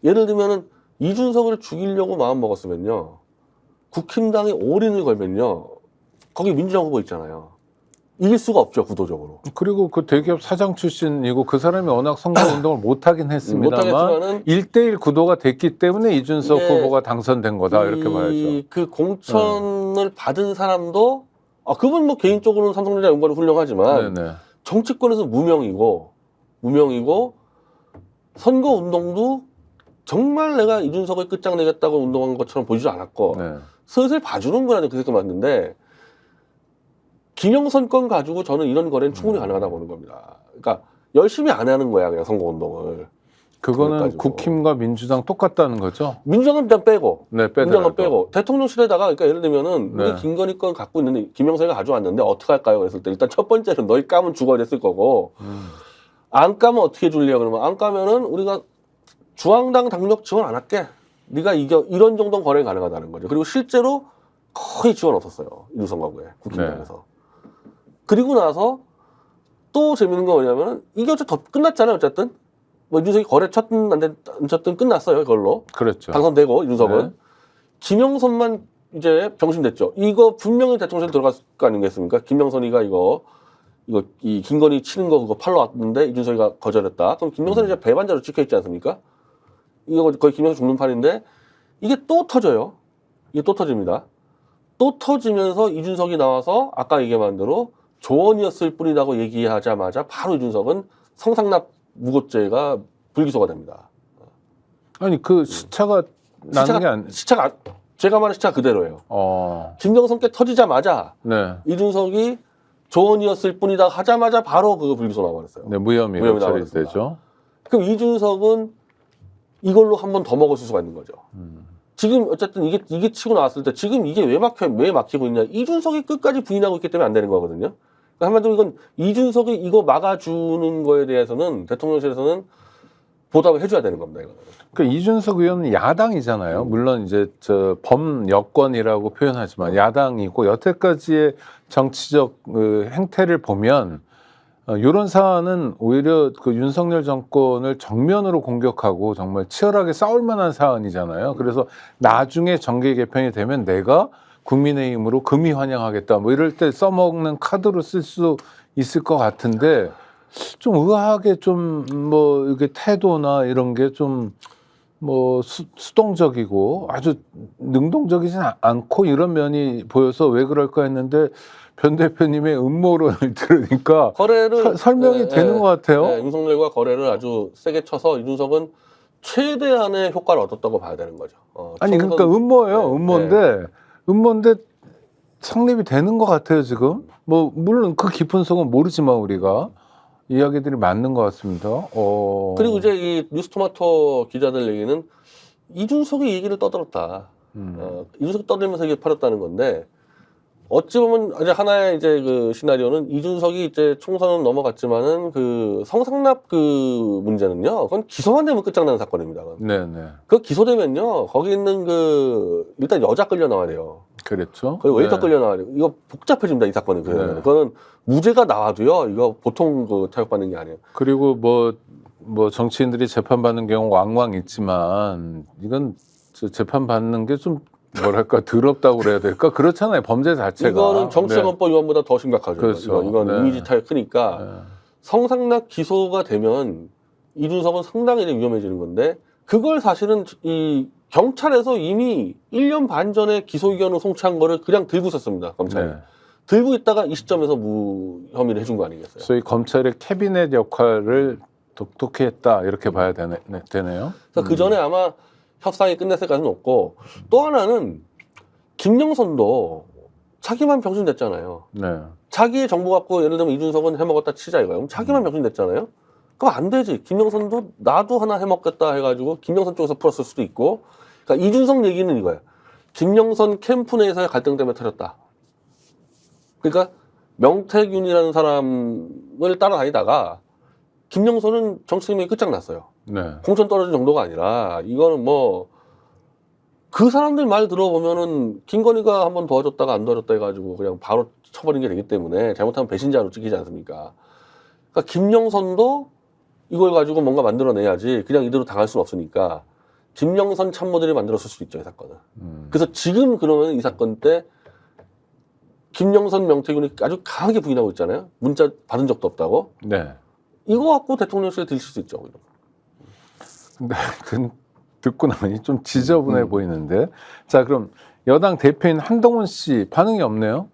예를 들면은 이준석을 죽이려고 마음 먹었으면요 국힘당이 올인을 걸면요 거기 민주당 후보 있잖아요. 이길 수가 없죠, 구도적으로. 그리고 그 대기업 사장 출신이고 그 사람이 워낙 선거 운동을 못하긴 했습니다만 못하겠지만은 1대1 구도가 됐기 때문에 이준석 이게 후보가 당선된 거다 이렇게 봐야죠. 그 공천을 받은 사람도 그분 뭐 개인적으로는 삼성전자 연구원이 훌륭하지만 네네. 정치권에서 무명이고 선거 운동도 정말 내가 이준석을 끝장내겠다고 운동한 것처럼 보이지 않았고 네. 슬슬 봐주는 거라는 그 생각 맞는데 김영선 건 가지고 저는 이런 거래는 충분히 가능하다고 보는 겁니다. 그러니까 열심히 안 하는 거야 그냥 선거 운동을. 그거는 가지고. 국힘과 민주당 똑같다는 거죠? 민주당은 일단 빼고, 네, 민주당은 빼고 대통령실에다가 그러니까 예를 들면은 네. 우리 김건희 건 갖고 있는데 김영선이가 가져왔는데 어떻게 할까요? 그랬을 때 일단 첫 번째는 너희 까면 죽어야 됐을 거고 안 까면 어떻게 해줄래요? 그러면 안 까면은 우리가 중앙당 당력 지원 안 할게. 네가 이겨 이런 정도 거래 가능하다는 거죠. 그리고 실제로 거의 지원 없었어요. 이준석하고에 국힘당에서. 그리고 나서 또 재밌는 거 뭐냐면 이게 어쨌든 끝났잖아요. 어쨌든 뭐 이준석이 거래 쳤든 안 쳤든 끝났어요. 그걸로 그렇죠. 당선되고 이준석은 네. 김영선만 이제 병신됐죠. 이거 분명히 대통령실 들어갔을 거 아니겠습니까? 김영선이가 이 김건희 치는 거 그거 팔러 왔는데 이준석이가 거절했다. 그럼 김영선이 이제 배반자로 찍혀 있지 않습니까? 이거 거의 김영선 죽는 판인데 이게 또 터져요. 이게 또 터집니다. 또 터지면서 이준석이 나와서 아까 얘기한 대로 조언이었을 뿐이라고 얘기하자마자 바로 이준석은 성상납 무고죄가 불기소가 됩니다. 아니 그 시차가 나는 게 아니. 시차가 제가 말한 시차 그대로예요. 김영선 께 터지자마자 네. 이준석이 조언이었을 뿐이다 하자마자 바로 그거 불기소 나와버렸어요. 네, 무혐의로 무혐의 처리되죠. 그럼 이준석은 이걸로 한 번 더 먹었을 수가 있는 거죠. 지금 어쨌든 이게 치고 나왔을 때 지금 이게 왜 막히고 있냐? 이준석이 끝까지 부인하고 있기 때문에 안 되는 거거든요. 그러니까 한마디로 이건 이준석이 이거 막아주는 거에 대해서는 대통령실에서는 보답을 해줘야 되는 겁니다. 이거는. 그러니까 이준석 의원은 야당이잖아요. 물론 이제 범여권이라고 표현하지만 야당이고 여태까지의 정치적 행태를 보면 이런 사안은 오히려 그 윤석열 정권을 정면으로 공격하고 정말 치열하게 싸울 만한 사안이잖아요. 그래서 나중에 정계 개편이 되면 내가 국민의힘으로 금이 환영하겠다 뭐 이럴 때 써먹는 카드로 쓸 수 있을 것 같은데 좀 의아하게 좀 뭐 이게 태도나 이런 게 좀 뭐 수동적이고 아주 능동적이진 않고 이런 면이 보여서 왜 그럴까 했는데 변 대표님의 음모론을 들으니까 거래를 설명이 되는 것 같아요. 네, 윤석열과 거래를 아주 세게 쳐서 이준석은 최대한의 효과를 얻었다고 봐야 되는 거죠. 아니 그러니까 음모예요. 네, 음모인데 성립이 되는 것 같아요 지금. 뭐 물론 그 깊은 속은 모르지만 우리가 이야기들이 맞는 것 같습니다. 그리고 이제 이 뉴스토마토 기자들 얘기는 이준석이 얘기를 떠들었다. 이준석이 떠들면서 이게 팔았다는 건데 어찌 보면 이제 하나의 이제 그 시나리오는 이준석이 이제 총선은 넘어갔지만은 그 성상납 그 문제는요. 그건 기소만 되면 끝장나는 사건입니다. 네네. 그 기소되면요. 거기 있는 그 일단 여자 끌려 나와야 돼요. 그렇죠. 거기 웨이터 네. 끌려 나와야 돼요. 이거 복잡해집니다. 이 사건은. 네. 그거는 무죄가 나와도요. 이거 보통 그 타격받는 게 아니에요. 그리고 뭐 정치인들이 재판받는 경우 왕왕 있지만 이건 재판 받는 게 좀 뭐랄까 더럽다고 그래야 될까? 그렇잖아요. 범죄 자체가. 이거는 정치자금법 위반보다 더 심각하죠. 그렇죠. 이건 네. 이미지 타격 크니까 네. 성상납 기소가 되면 이준석은 상당히 위험해지는 건데 그걸 사실은 이 경찰에서 이미 1년 반 전에 기소 의견을 송치한 거를 그냥 들고 있었습니다. 검찰이. 네. 들고 있다가 이 시점에서 무혐의를 해준 거 아니겠어요? 소위 검찰의 캐비넷 역할을 독특히 했다 이렇게 봐야 되네요. 그래서 그 전에 아마 협상이 끝냈을 가능성이 높고 또 하나는 김영선도 자기만 병신됐잖아요. 네. 자기의 정보 갖고 예를 들면 이준석은 해먹었다 치자 이거예요. 그럼 자기만 병신됐잖아요. 그럼 안 되지. 김영선도 나도 하나 해먹겠다 해가지고 김영선 쪽에서 풀었을 수도 있고. 그러니까 이준석 얘기는 이거예요. 김영선 캠프 내에서의 갈등 때문에 터졌다. 그러니까 명태균이라는 사람을 따라다니다가 김영선은 정치팀이 끝장났어요. 네. 공천 떨어진 정도가 아니라 이거는 뭐 그 사람들 말 들어보면은 김건희가 한번 도와줬다가 안 도와줬다 해가지고 그냥 바로 쳐버린 게 되기 때문에 잘못하면 배신자로 찍히지 않습니까? 그러니까 김영선도 이걸 가지고 뭔가 만들어내야지 그냥 이대로 당할 수는 없으니까 김영선 참모들이 만들었을 수 있죠, 이 사건은. 그래서 지금 그러면 이 사건 때 김영선, 명태균이 아주 강하게 부인하고 있잖아요. 문자 받은 적도 없다고. 네. 이거 갖고 대통령실에 들실 수 있죠. 근데 듣고 나니 좀 지저분해 보이는데. 자, 그럼 여당 대표인 한동훈 씨 반응이 없네요.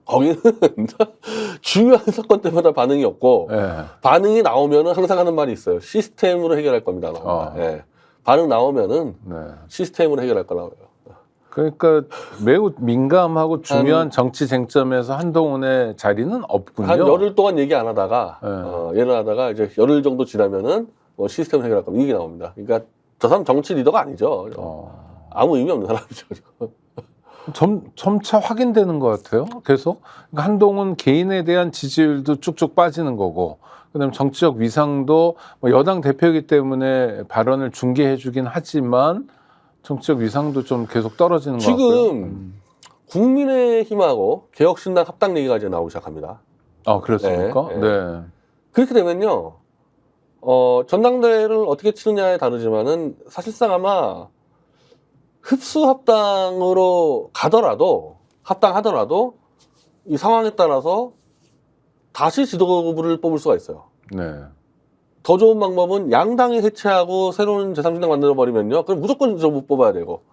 거기는 중요한 사건 때마다 반응이 없고 네. 반응이 나오면은 항상 하는 말이 있어요. 시스템으로 해결할 겁니다. 예. 반응 나오면은 네. 시스템으로 해결할 거라고요. 그러니까 매우 민감하고 중요한 정치 쟁점에서 한동훈의 자리는 없군요. 한 열흘 동안 얘기 안 하다가 네. 얘를 하다가 이제 열흘 정도 지나면은 뭐 시스템을 해결할 겁니다. 이게 나옵니다. 그러니까 저 사람 정치 리더가 아니죠. 아무 의미 없는 사람이죠. 점차 확인되는 것 같아요. 계속 그러니까 한동훈 개인에 대한 지지율도 쭉쭉 빠지는 거고, 그다음에 정치적 위상도 뭐 여당 대표이기 때문에 발언을 중개해주긴 하지만 정치적 위상도 좀 계속 떨어지는 것 같고요. 지금 국민의힘하고 개혁신당 합당 얘기가 이제 나오기 시작합니다. 아, 그렇습니까? 네, 네. 그렇게 되면요, 전당대회를 어떻게 치느냐에 다르지만은 사실상 아마 흡수 합당으로 가더라도, 합당하더라도 이 상황에 따라서 다시 지도부를 뽑을 수가 있어요. 네. 더 좋은 방법은 양당이 해체하고 새로운 제3신당 만들어버리면요, 그럼 무조건 지도부 뽑아야 되고.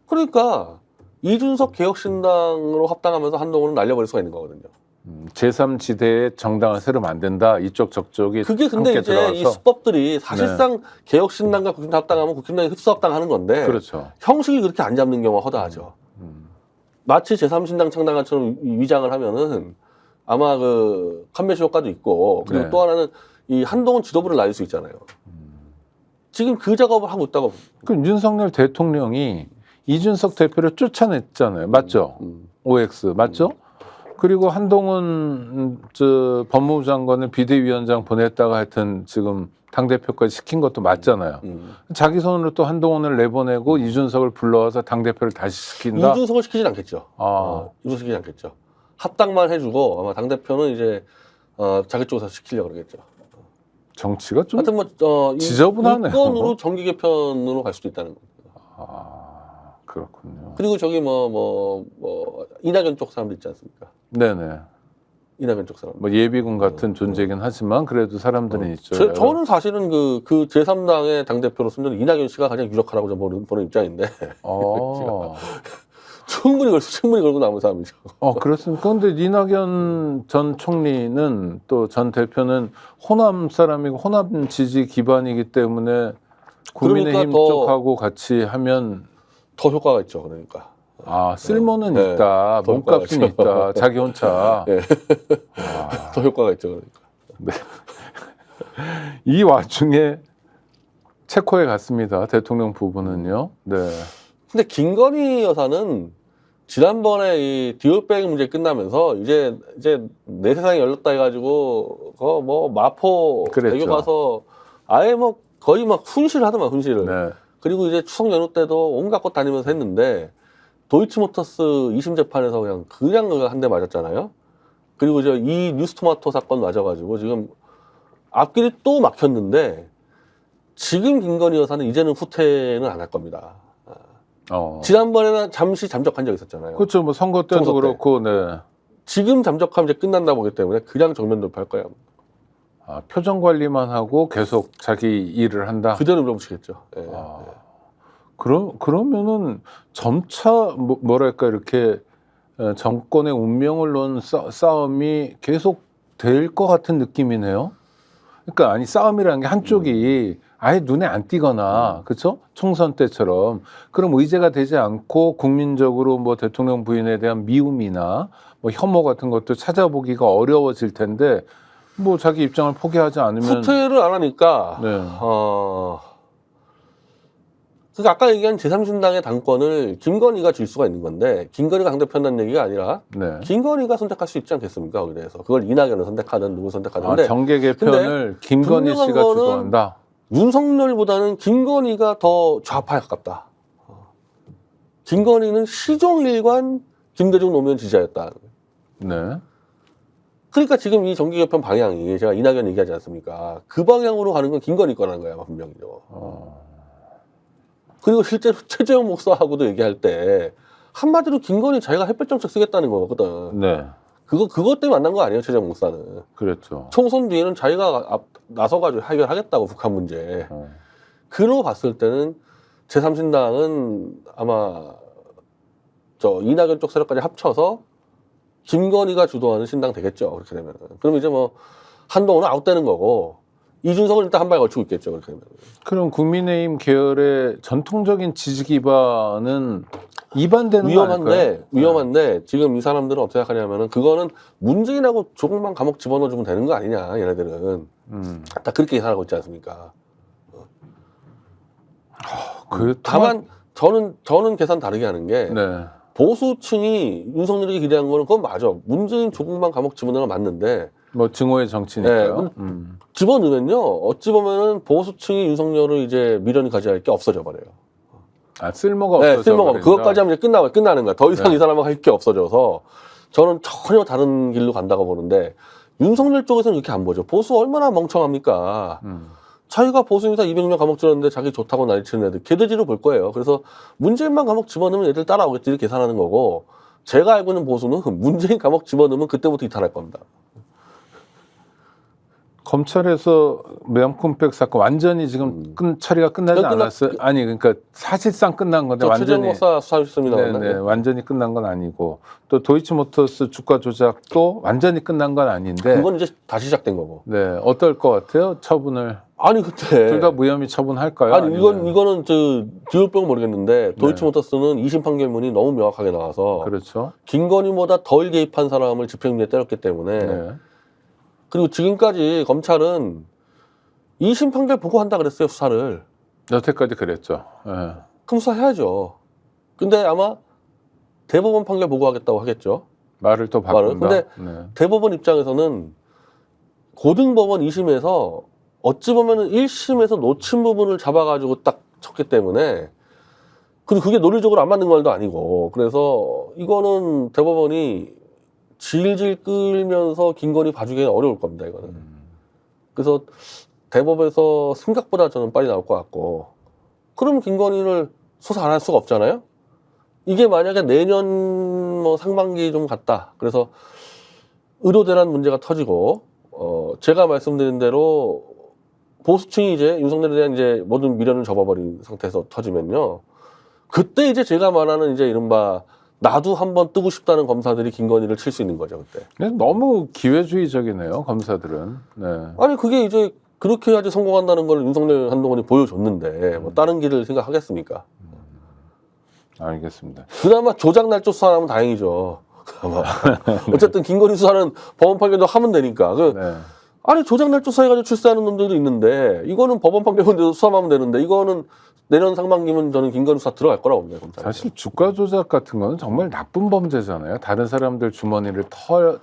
그러니까 이준석 개혁신당으로 합당하면서 한동훈은 날려버릴 수가 있는 거거든요. 제3지대에 정당을 새로 만든다. 이쪽 저쪽이 그게 근데 함께 이제 들어가서. 이 수법들이 사실상 개혁신당과 국힘당 합당하면 국힘당이 흡수합당하는 건데 그렇죠. 형식이 그렇게 안 잡는 경우가 허다하죠. 마치 제3신당 창당처럼 위장을 하면은 아마 그 컴매시 효과도 있고, 그리고 네. 또 하나는 이 한동훈 지도부를 날릴 수 있잖아요. 지금 그 작업을 하고 있다고. 그럼 윤석열 대통령이 이준석 대표를 쫓아냈잖아요. 맞죠? OX 맞죠? 그리고 한동훈 법무부 장관을 비대위원장 보냈다가 하여튼 지금 당대표까지 시킨 것도 맞잖아요. 자기 손으로 또 한동훈을 내보내고 이준석을 불러와서 당대표를 다시 시킨다? 이준석을 시키진 않겠죠. 이준석 시키진 않겠죠. 합당만 해주고 아마 당대표는 이제 자기 쪽에서 시키려고 그러겠죠. 정치가 좀 하여튼 뭐 지저분하네요. 이건으로 정기 개편으로 갈 수도 있다는 겁니다. 그렇군요. 그리고 저기 뭐 이낙연 쪽 사람도 있지 않습니까? 네네. 이낙연 쪽 사람. 뭐 예비군 같은 존재긴 하지만 그래도 사람들은 있죠. 저는 사실은 그 제3당의 당대표로 순전 이낙연 씨가 가장 유력하다고 저는 보는 입장인데. 충분히 걸고 남은 사람이죠. 그렇습니까? 근데 이낙연 전 총리는 또 전 대표는 호남 사람이고 호남 지지 기반이기 때문에 국민의힘 그러니까 더- 쪽하고 같이 하면 더 효과가 있죠. 그러니까. 쓸모는 네. 있다. 더 몸값은 있다. 자기 혼자. 네. 더 효과가 있죠. 그러니까. 이 와중에 체코에 갔습니다. 대통령 부부는요. 네. 근데 김건희 여사는 지난번에 이 디올백 문제 끝나면서 이제 내 세상이 열렸다 해가지고 뭐 마포 그랬죠. 대교 가서 아예 뭐 거의 막 훈시하더만 훈시를. 네. 그리고 이제 추석 연휴 때도 온갖 것 다니면서 했는데 도이치모터스 2심 재판에서 그냥 한 대 맞았잖아요. 그리고 이제 이 뉴스토마토 사건 맞아가지고 지금 앞길이 또 막혔는데 지금 김건희 여사는 이제는 후퇴는 안 할 겁니다. 지난번에는 잠시 잠적한 적 있었잖아요. 그렇죠. 뭐 선거 때도 총선 때. 그렇고, 네. 지금 잠적하면 이제 끝난다 보기 때문에 그냥 정면 돌파할 거예요. 표정 관리만 하고 계속 자기 일을 한다. 그대로 밀어붙이겠죠. 예. 그러면은 점차 뭐랄까 이렇게 정권의 운명을 놓은 싸움이 계속 될 것 같은 느낌이네요. 그러니까 아니 싸움이라는 게 한쪽이 아예 눈에 안 띄거나 그렇죠? 총선 때처럼 그럼 의제가 되지 않고 국민적으로 뭐 대통령 부인에 대한 미움이나 뭐 혐오 같은 것도 찾아보기가 어려워질 텐데 뭐 자기 입장을 포기하지 않으면 후퇴를 안 하니까 네. 그러니까 아까 얘기한 제3신당의 당권을 김건희가 줄 수가 있는 건데 김건희가 당대표한다는 얘기가 아니라 네. 김건희가 선택할 수 있지 않겠습니까? 거기에 대해서 그걸 이낙연을 선택하든 누구 선택하든데 정계 개편을 김건희 분명한 씨가 거는 주도한다. 윤석열보다는 김건희가 더 좌파에 가깝다. 김건희는 시종일관 김대중 노무현 지지자였다. 네. 그러니까 지금 이 정기 개편 방향이 제가 이낙연 얘기하지 않습니까? 그 방향으로 가는 건 김건희 거라는 거야, 분명히요. 그리고 실제로 최재형 목사하고도 얘기할 때 한마디로 김건희 자기가 햇볕 정책 쓰겠다는 거거든. 네. 그것 때문에 만난 거 아니에요, 최재형 목사는. 그렇죠. 총선 뒤에는 자기가 나서가지고 해결하겠다고, 북한 문제. 그로 봤을 때는 제3신당은 아마 이낙연 쪽 세력까지 합쳐서 김건희가 주도하는 신당 되겠죠. 그렇게 되면. 그럼 이제 뭐 한동훈은 아웃되는 거고 이준석은 일단 한 발 걸치고 있겠죠. 그렇게 되면. 그럼 국민의힘 계열의 전통적인 지지 기반은 이반되는 거 아닐까요? 위험한데 지금 이 사람들은 어떻게 생각하냐면은 그거는 문재인하고 조금만 감옥 집어넣어주면 되는 거 아니냐. 얘네들은 다 그렇게 계산하고 있지 않습니까? 다만 저는 계산 다르게 하는 게 네. 보수층이 윤석열에게 기대한 거는 그건 맞아. 문재인 조금만 감옥 집어넣으면 맞는데 뭐 증오의 정치니까요. 네, 집어넣으면요. 어찌 보면은 보수층이 윤석열을 이제 미련이 가져야 할 게 없어져 버려요. 아, 쓸모가 없어서. 네, 쓸모가 없어. 그것까지 하면 이제 끝나는 거야. 더 이상 네. 이 사람하고 할 게 없어져서 저는 전혀 다른 길로 간다고 보는데 윤석열 쪽에서는 이렇게 안 보죠. 보수 얼마나 멍청합니까? 자기가 보수 인사 200명 감옥 집었는데 자기 좋다고 난리치는 애들 개돼지로 볼 거예요. 그래서 문재인만 감옥 집어넣으면 애들 따라오겠지 이렇게 계산하는 거고 제가 알고 있는 보수는 문재인 감옥 집어넣으면 그때부터 이탈할 겁니다. 검찰에서 매암컴팩 사건 완전히 지금 처리가 끝나지 않았어요? 아니 그러니까 사실상 끝난 건데 최재형 완전히 목사 수사했습니다. 네네, 완전히 끝난 건 아니고 또 도이치모터스 주가 조작도 완전히 끝난 건 아닌데 그건 이제 다시 시작된 거고. 네 어떨 것 같아요? 처분을 아니 그때 둘 다 무혐의 처분할까요? 아니 아니면? 이거는 뒤올병 모르겠는데 도이치모터스는 2심 판결문이 너무 명확하게 나와서 그렇죠. 김건희보다 덜 개입한 사람을 집행유예 때렸기 때문에 네. 그리고 지금까지 검찰은 2심 판결 보고 한다 그랬어요 수사를. 여태까지 그랬죠. 네. 그럼 수사해야죠. 근데 아마 대법원 판결 보고 하겠다고 하겠죠. 말을 또 바꾼다. 근데 네. 대법원 입장에서는 고등법원 2심에서 어찌 보면은 1심에서 놓친 부분을 잡아가지고 딱 쳤기 때문에 그리고 그게 논리적으로 안 맞는 말도 아니고 그래서 이거는 대법원이 질질 끌면서 김건희 봐주기는 어려울 겁니다 이거는. 그래서 대법에서 생각보다 저는 빨리 나올 것 같고 그럼 김건희를 수사 안 할 수가 없잖아요. 이게 만약에 내년 뭐 상반기 좀 갔다. 그래서 의료대란 문제가 터지고 제가 말씀드린 대로 보수층이 이제 윤석열에 대한 이제 모든 미련을 접어버린 상태에서 터지면요. 그때 이제 제가 말하는 이제 이른바 나도 한번 뜨고 싶다는 검사들이 김건희를 칠 수 있는 거죠 그때. 너무 기회주의적이네요 검사들은. 네. 아니 그게 이제 그렇게 해야지 성공한다는 걸 윤석열 한동훈이 보여줬는데 뭐 다른 길을 생각하겠습니까? 알겠습니다. 그나마 조작 날조 수사하면 다행이죠. 그나마. 어쨌든 김건희 수사는 법원 판결도 하면 되니까. 네. 아니 조작 날조 수사해가지고 출세하는 놈들도 있는데 이거는 법원 판결문대로 수사하면 되는데 이거는 내년 상반기면 저는 김건희 수사 들어갈 거라고 봅니다. 검찰. 사실 주가 조작 같은 거는 정말 나쁜 범죄잖아요. 다른 사람들 주머니를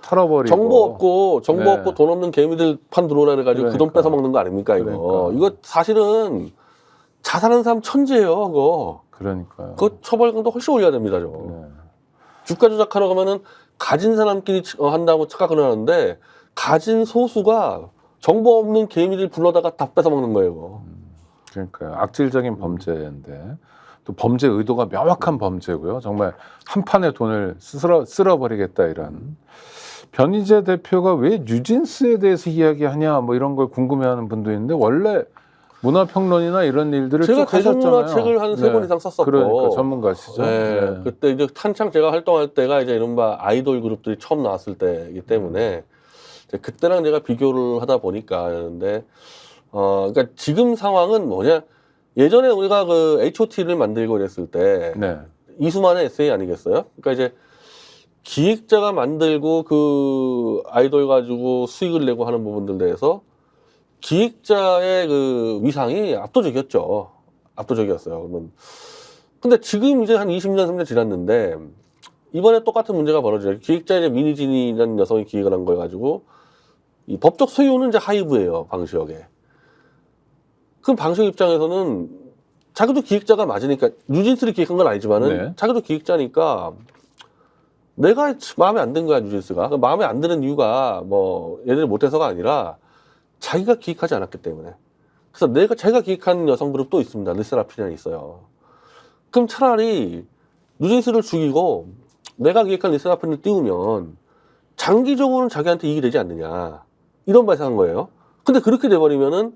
털어버리고. 정보 없고 네. 돈 없는 개미들 판 들어오라 해가지고 그 돈 그러니까. 뺏어 먹는 거 아닙니까 이거. 그러니까. 이거 사실은 자살하는 사람 천재예요 그거. 그러니까요. 그 처벌금도 훨씬 올려야 됩니다 저거. 네. 주가 조작하러 가면은 가진 사람끼리 한다고 착각을 하는데 가진 소수가 정보 없는 개미들 불러다가 다 뺏어 먹는 거예요 이거. 그러니까요. 악질적인 범죄인데 또 범죄 의도가 명확한 범죄고요. 정말 한 판의 돈을 쓸어버리겠다 이런. 변희재 대표가 왜 뉴진스에 대해서 이야기하냐 뭐 이런 걸 궁금해하는 분도 있는데 원래 문화평론이나 이런 일들을 제가 쭉 하셨잖아요. 대중문화 책을 한 3권 이상 썼었고. 그러니까 전문가시죠. 네. 네. 그때 이제 한창 제가 활동할 때가 이제 이른바 아이돌 그룹들이 처음 나왔을 때이기 때문에 이제 그때랑 제가 비교를 하다 보니까 그런데 그러니까 지금 상황은 뭐냐 예전에 우리가 그 H.O.T를 만들고 이랬을 때 네. 이수만의 에세이 아니겠어요? 그러니까 이제 기획자가 만들고 그 아이돌 가지고 수익을 내고 하는 부분들 대해서 기획자의 그 위상이 압도적이었죠. 압도적이었어요. 그러면 근데 지금 이제 한 20년, 30년 지났는데 이번에 똑같은 문제가 벌어져요. 기획자 이제 민희진이라는 여성이 기획을 한 거 가지고 이 법적 소유는 이제 하이브예요. 방시혁에. 그럼 방시혁 입장에서는 자기도 기획자가 맞으니까 뉴진스를 기획한 건 아니지만은 네. 자기도 기획자니까 내가 마음에 안 든 거야 뉴진스가. 마음에 안 드는 이유가 뭐 얘네들 못해서가 아니라 자기가 기획하지 않았기 때문에. 그래서 자기가 기획한 여성 그룹도 있습니다. 르세라핌이라는 있어요. 그럼 차라리 뉴진스를 죽이고 내가 기획한 르세라핌을 띄우면 장기적으로는 자기한테 이익이 되지 않느냐 이런 발상한 거예요. 근데 그렇게 돼버리면은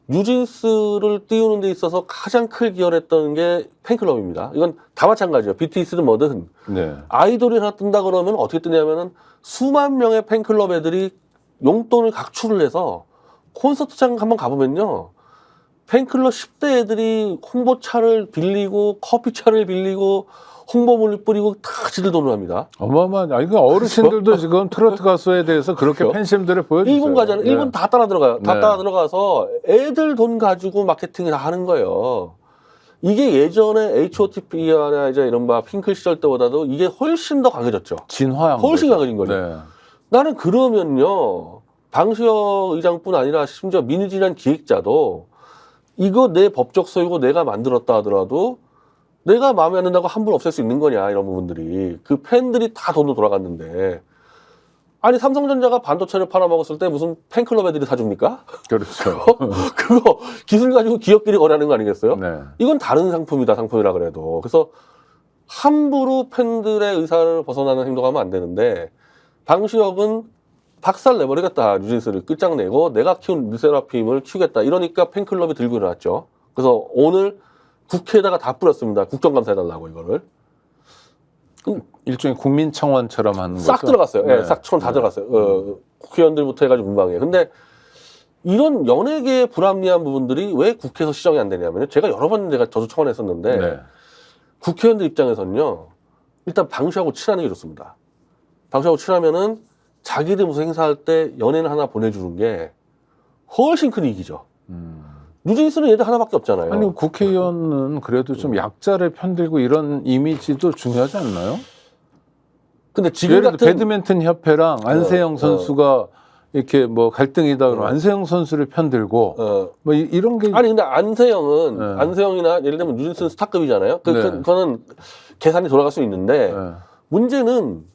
뉴진스를 띄우는 데 있어서 가장 큰 기여를 했던 게 팬클럽입니다. 이건 다 마찬가지예요. BTS든 뭐든 네. 아이돌이 하나 뜬다 그러면 어떻게 뜨냐면은 수만 명의 팬클럽 애들이 용돈을 각출을 해서 콘서트장 한번 가보면요. 팬클럽 10대 애들이 홍보차를 빌리고 커피차를 빌리고 홍보물을 뿌리고 다 지들 돈을 합니다. 어마어마한, 이거 어르신들도 지금 트로트 가수에 대해서 그렇게 그렇죠. 팬심들을 보여주세요. 일본 가잖아요. 네. 일본 다 따라 들어가요. 다 네. 따라 들어가서 애들 돈 가지고 마케팅을 다 하는 거예요. 이게 예전에 H.O.T.P나 이제 이런 핑클 시절 때보다도 이게 훨씬 더 강해졌죠. 진화한 훨씬 거죠. 강해진 거죠. 네. 나는 그러면요. 방시혁 의장뿐 아니라 심지어 민주진한 기획자도 이거 내 법적 소유고 내가 만들었다 하더라도 내가 마음에 안 든다고 함부로 없앨 수 있는 거냐 이런 부분들이 그 팬들이 다 돈으로 돌아갔는데 아니 삼성전자가 반도체를 팔아먹었을 때 무슨 팬클럽 애들이 사줍니까? 그렇죠. 그거 기술 가지고 기업끼리 거래하는 거 아니겠어요? 네. 이건 다른 상품이라 그래도 그래서 함부로 팬들의 의사를 벗어나는 행동하면 안 되는데 방시혁은 박살 내버리겠다. 뉴진스를 끝장내고 내가 키운 르세라핌을 키우겠다. 이러니까 팬클럽이 들고 일어났죠. 그래서 오늘 국회에다가 다 뿌렸습니다. 국정감사해달라고 이거를. 일종의 국민청원처럼 하는 거죠. 싹 들어갔어요. 네. 네, 싹 청원 다 들어갔어요. 국회의원들부터 해가지고 문방에. 근데 이런 연예계의 불합리한 부분들이 왜 국회에서 시정이 안 되냐면요. 제가 여러 번 저도 청원했었는데 네. 국회의원들 입장에서는요. 일단 방시하고 친하는 게 좋습니다. 방시하고 친하면은 자기들 무슨 행사할 때 연예인 하나 보내주는 게 훨씬 큰 이익이죠. 뉴진스는 얘들 하나밖에 없잖아요. 아니, 국회의원은 그래도 좀 약자를 편들고 이런 이미지도 중요하지 않나요? 근데 지금 예를 들어 같은 배드민턴 협회랑 안세영 선수가 이렇게 뭐 갈등이다 그러면 안세영 선수를 편들고 뭐 이런 게 아니 근데 안세영은 네. 안세영이나 예를 들면 뉴진스는 스타급이잖아요. 네. 그거는 계산이 돌아갈 수 있는데 네. 문제는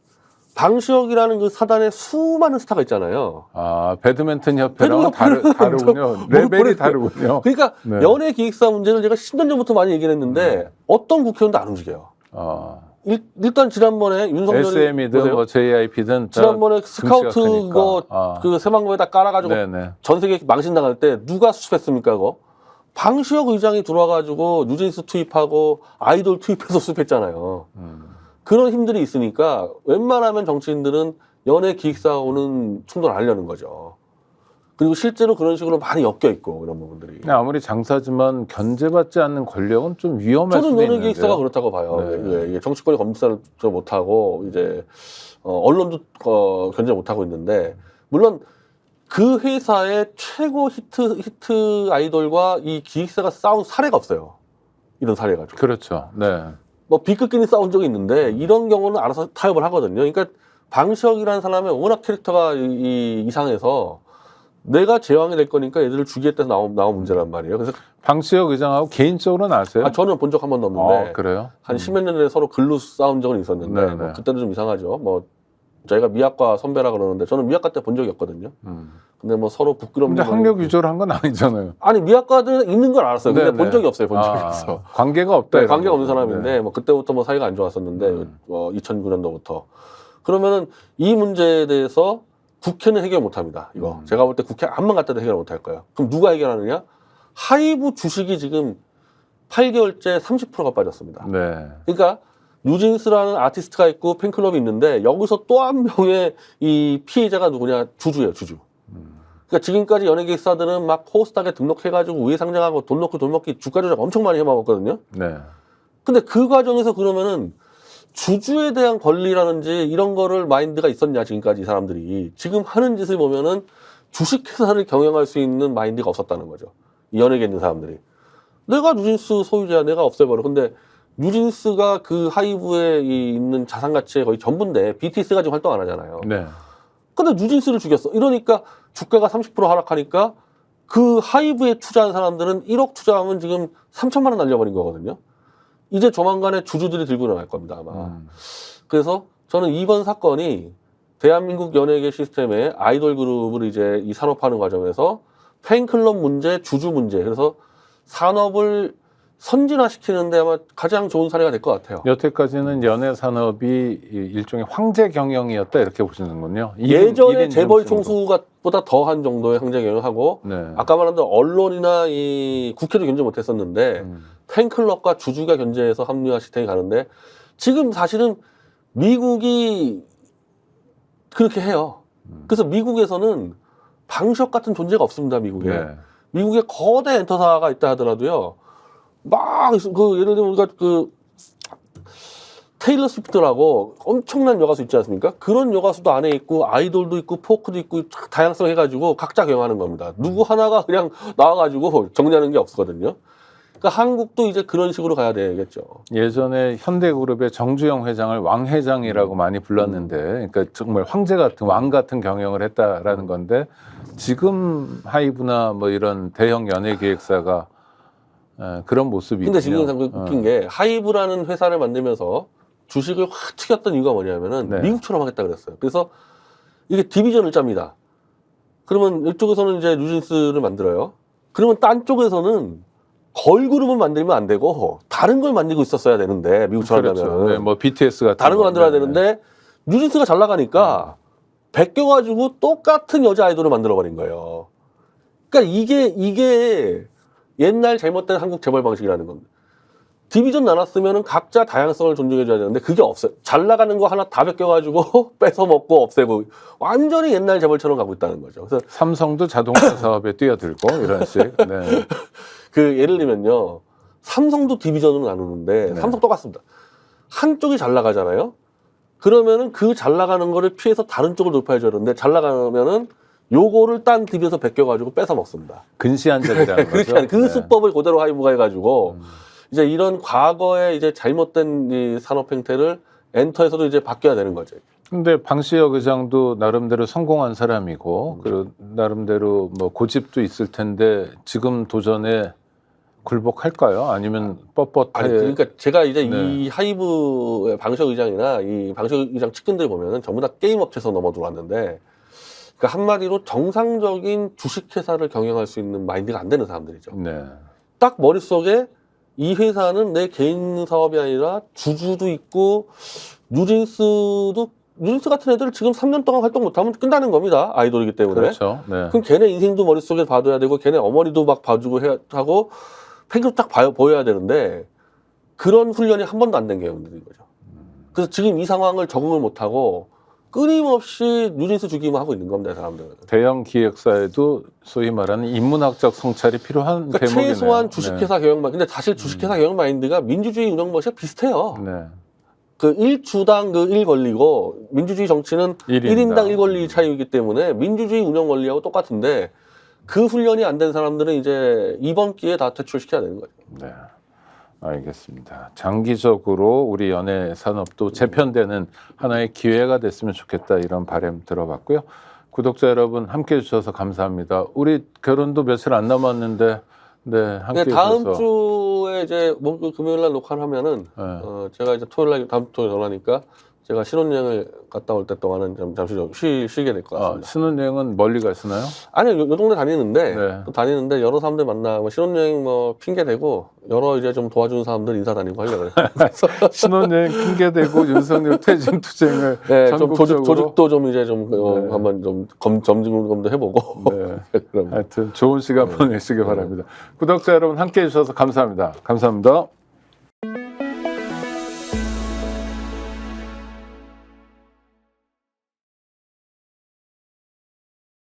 방시혁이라는 그 사단에 수많은 스타가 있잖아요. 아, 배드민턴 협회랑 배드민턴 다르군요. 레벨이 다르군요. 그러니까 네. 연예 기획사 문제를 제가 10년 전부터 많이 얘기를 했는데 어떤 국회의원도 안 움직여요. 아, 일단 지난번에 윤석열이 SM이든 보세요. 뭐 JYP든 지난번에 스카우트 그거 아. 그 새만금에다 깔아가지고 네네. 전 세계 망신당할 때 누가 수습했습니까 그거? 방시혁 의장이 들어와가지고 뉴진스 투입하고 아이돌 투입해서 수습했잖아요. 그런 힘들이 있으니까 웬만하면 정치인들은 연예 기획사하고는 충돌 안 하려는 거죠. 그리고 실제로 그런 식으로 많이 엮여 있고 이런 부분들이. 아무리 장사지만 견제받지 않는 권력은 좀 위험할 수도 저는 있는데요. 연예 기획사가 그렇다고 봐요. 네. 이게 정치권이 검사를 못하고 이제 언론도 견제 못하고 있는데 물론 그 회사의 최고 히트 아이돌과 이 기획사가 싸운 사례가 없어요. 이런 사례가 좀. 그렇죠. 네. 뭐 비극끼리 싸운 적이 있는데 이런 경우는 알아서 타협을 하거든요. 그러니까 방시혁이라는 사람의 워낙 캐릭터가 이상해서 내가 제왕이 될 거니까 얘들을 죽이겠다 나온 문제란 말이에요. 그래서 방시혁 의장하고 개인적으로는 아세요? 저는 본 적 한 번도 없는데 그래요? 한 10몇 년 전에 서로 글로 싸운 적은 있었는데 네네. 뭐 그때도 좀 이상하죠. 뭐 저희가 미학과 선배라 그러는데 저는 미학과 때 본 적이 없거든요. 근데 뭐 서로 부끄러운 근데 학력 위조를 한 건 아니잖아요. 아니 미학과들은 있는 걸 알았어요. 근데 네네. 본 적이 없어요. 본 적이 없어. 관계가 없다. 네, 이런 관계가 없는 거죠. 사람인데 네. 뭐 그때부터 뭐 사이가 안 좋았었는데 2009년도부터 그러면은 이 문제에 대해서 국회는 해결 못합니다. 이거 제가 볼 때 국회 암만 갖다 도 해결 못할 거예요. 그럼 누가 해결하느냐? 하이브 주식이 지금 8개월째 30%가 빠졌습니다. 네. 그러니까 뉴진스라는 아티스트가 있고 팬클럽이 있는데 여기서 또 한 명의 이 피해자가 누구냐? 주주예요, 주주. 그러니까 지금까지 연예기획사들은 막 코스닥에 등록해가지고 우회 상장하고 돈 넣고 돈 먹기 주가 조작 엄청 많이 해먹었거든요. 네. 근데 그 과정에서 그러면은 주주에 대한 권리라든지 이런 거를 마인드가 있었냐 지금까지 이 사람들이 지금 하는 짓을 보면은 주식회사를 경영할 수 있는 마인드가 없었다는 거죠. 이 연예계에 있는 사람들이 내가 뉴진스 소유자야 내가 없애버려. 근데 뉴진스가 그 하이브에 있는 자산 가치의 거의 전부인데 BTS가 지금 활동 안 하잖아요. 네. 근데 뉴진스를 죽였어. 이러니까 주가가 30% 하락하니까 그 하이브에 투자한 사람들은 1억 투자하면 지금 3천만 원 날려버린 거거든요. 이제 조만간에 주주들이 들고 일어날 겁니다, 아마. 그래서 저는 이번 사건이 대한민국 연예계 시스템의 아이돌 그룹을 이제 이 산업화하는 과정에서 팬클럽 문제, 주주 문제, 그래서 산업을 선진화시키는데 아마 가장 좋은 사례가 될 것 같아요. 여태까지는 연예 산업이 일종의 황제 경영이었다 이렇게 보시는군요. 예전에 일인 재벌 정치로. 총수보다 더한 정도의 황제 경영하고 네. 아까 말한 대로 언론이나 이 국회도 견제 못했었는데 팬클럽과 주주가 견제해서 합리화 시스템이 가는데 지금 사실은 미국이 그렇게 해요. 그래서 미국에서는 방시업 같은 존재가 없습니다. 미국에. 네. 미국에 거대 엔터사가 있다 하더라도요. 막 예를 들면 우리가 테일러 스위프트라고 엄청난 여가수 있지 않습니까? 그런 여가수도 안에 있고 아이돌도 있고 포크도 있고 다양성 해가지고 각자 경영하는 겁니다. 누구 하나가 그냥 나와가지고 정리하는 게 없거든요. 그러니까 한국도 이제 그런 식으로 가야 되겠죠. 예전에 현대그룹의 정주영 회장을 왕회장이라고 많이 불렀는데, 그러니까 정말 황제 같은 왕 같은 경영을 했다라는 건데, 지금 하이브나 뭐 이런 대형 연예기획사가 그런 모습이 근데 있군요. 지금 웃긴 게 하이브라는 회사를 만들면서 주식을 확 튀겼던 이유가 뭐냐면은 네. 미국처럼 하겠다 그랬어요. 그래서 이게 디비전을 짭니다. 그러면 이쪽에서는 이제 뉴진스를 만들어요. 그러면 딴 쪽에서는 걸그룹을 만들면 안 되고 다른 걸 만들고 있었어야 되는데 미국처럼 그렇죠. 하면 네, 뭐 BTS 같은 다른 걸 만들어야 네, 되는데 뉴진스가 잘 나가니까 베껴가지고 똑같은 여자 아이돌을 만들어버린 거예요. 그러니까 이게 옛날 잘못된 한국 재벌 방식이라는 겁니다. 디비전 나눴으면 각자 다양성을 존중해줘야 되는데 그게 없어요. 잘 나가는 거 하나 다 베껴가지고 뺏어 먹고 없애고 완전히 옛날 재벌처럼 가고 있다는 거죠. 그래서 삼성도 자동차 사업에 뛰어들고 이런 식. 네. 예를 들면요. 삼성도 디비전으로 나누는데 네. 삼성 똑같습니다. 한쪽이 잘 나가잖아요. 그러면은 그 잘 나가는 거를 피해서 다른 쪽을 돌파해줘야 되는데 잘 나가면은 요거를 딴 디비에서 베껴가지고 뺏어 먹습니다. 근시안적이라는 거죠. 그렇게 하는 그 네. 수법을 그대로 하이브가 해가지고 이제 이런 과거의 이제 잘못된 이 산업 행태를 엔터에서도 이제 바뀌어야 되는 거죠. 근데 방시혁 의장도 나름대로 성공한 사람이고, 그리고 나름대로 뭐 고집도 있을 텐데 지금 도전에 굴복할까요? 아니면 뻣뻣해? 아니 그러니까 제가 이제 네. 이 하이브의 방시혁 의장이나 이 방시혁 의장 측근들 보면은 전부 다 게임 업체에서 넘어 들어왔는데, 그러니까 한마디로 정상적인 주식회사를 경영할 수 있는 마인드가 안 되는 사람들이죠. 네. 딱 머릿속에 이 회사는 내 개인 사업이 아니라 주주도 있고 뉴진스 같은 애들 지금 3년 동안 활동 못하면 끝나는 겁니다. 아이돌이기 때문에. 그렇죠. 네. 그럼 걔네 인생도 머릿속에 봐둬야 되고 걔네 어머니도 막 봐주고 해야 하고 팬클럽 딱 보여야 되는데 그런 훈련이 한 번도 안 된 경우들인 거죠. 그래서 지금 이 상황을 적응을 못하고 끊임없이 뉴진스 죽이만 하고 있는 겁니다. 사람들은. 대형 기획사에도 소위 말하는 인문학적 성찰이 필요한 그러니까 대목이네요. 최소한 주식회사 경영 마인드. 근데 사실 주식회사 경영 마인드가 민주주의 운영 방식과 비슷해요. 네. 그 1주당 그 1권리고 민주주의 정치는 1인당 1권리 차이이기 때문에 민주주의 운영 원리하고 똑같은데 그 훈련이 안 된 사람들은 이제 이번 기회에 다 퇴출시켜야 되는 거죠. 네. 알겠습니다. 장기적으로 우리 연예 산업도 재편되는 하나의 기회가 됐으면 좋겠다 이런 바람 들어봤고요. 구독자 여러분 함께 해주셔서 감사합니다. 우리 결혼도 며칠 안 남았는데 네, 함께 다음 해주셔서 주에 이제 금요일 날 녹화를 하면은 네. 제가 이제 토요일 날 다음 토요일 전화니까 제가 신혼여행을 갔다 올 때 동안은 좀 잠시 좀 쉬게 될 것 같습니다. 신혼여행은 멀리 가시나요? 아니요, 요 동네 다니는데, 네. 또 다니는데, 여러 사람들 만나, 신혼여행 핑계 대고, 여러 이제 좀 도와주는 사람들 인사 다니고 하려고요. 신혼여행 핑계대고 윤석열 퇴진 투쟁을 네, 좀 전국적으로 조직도 좀 이제 좀, 네. 한번 좀 점검도 해보고. 네. 그럼. 하여튼 좋은 시간 보내시기 바랍니다. 구독자 여러분 함께 해주셔서 감사합니다. 감사합니다.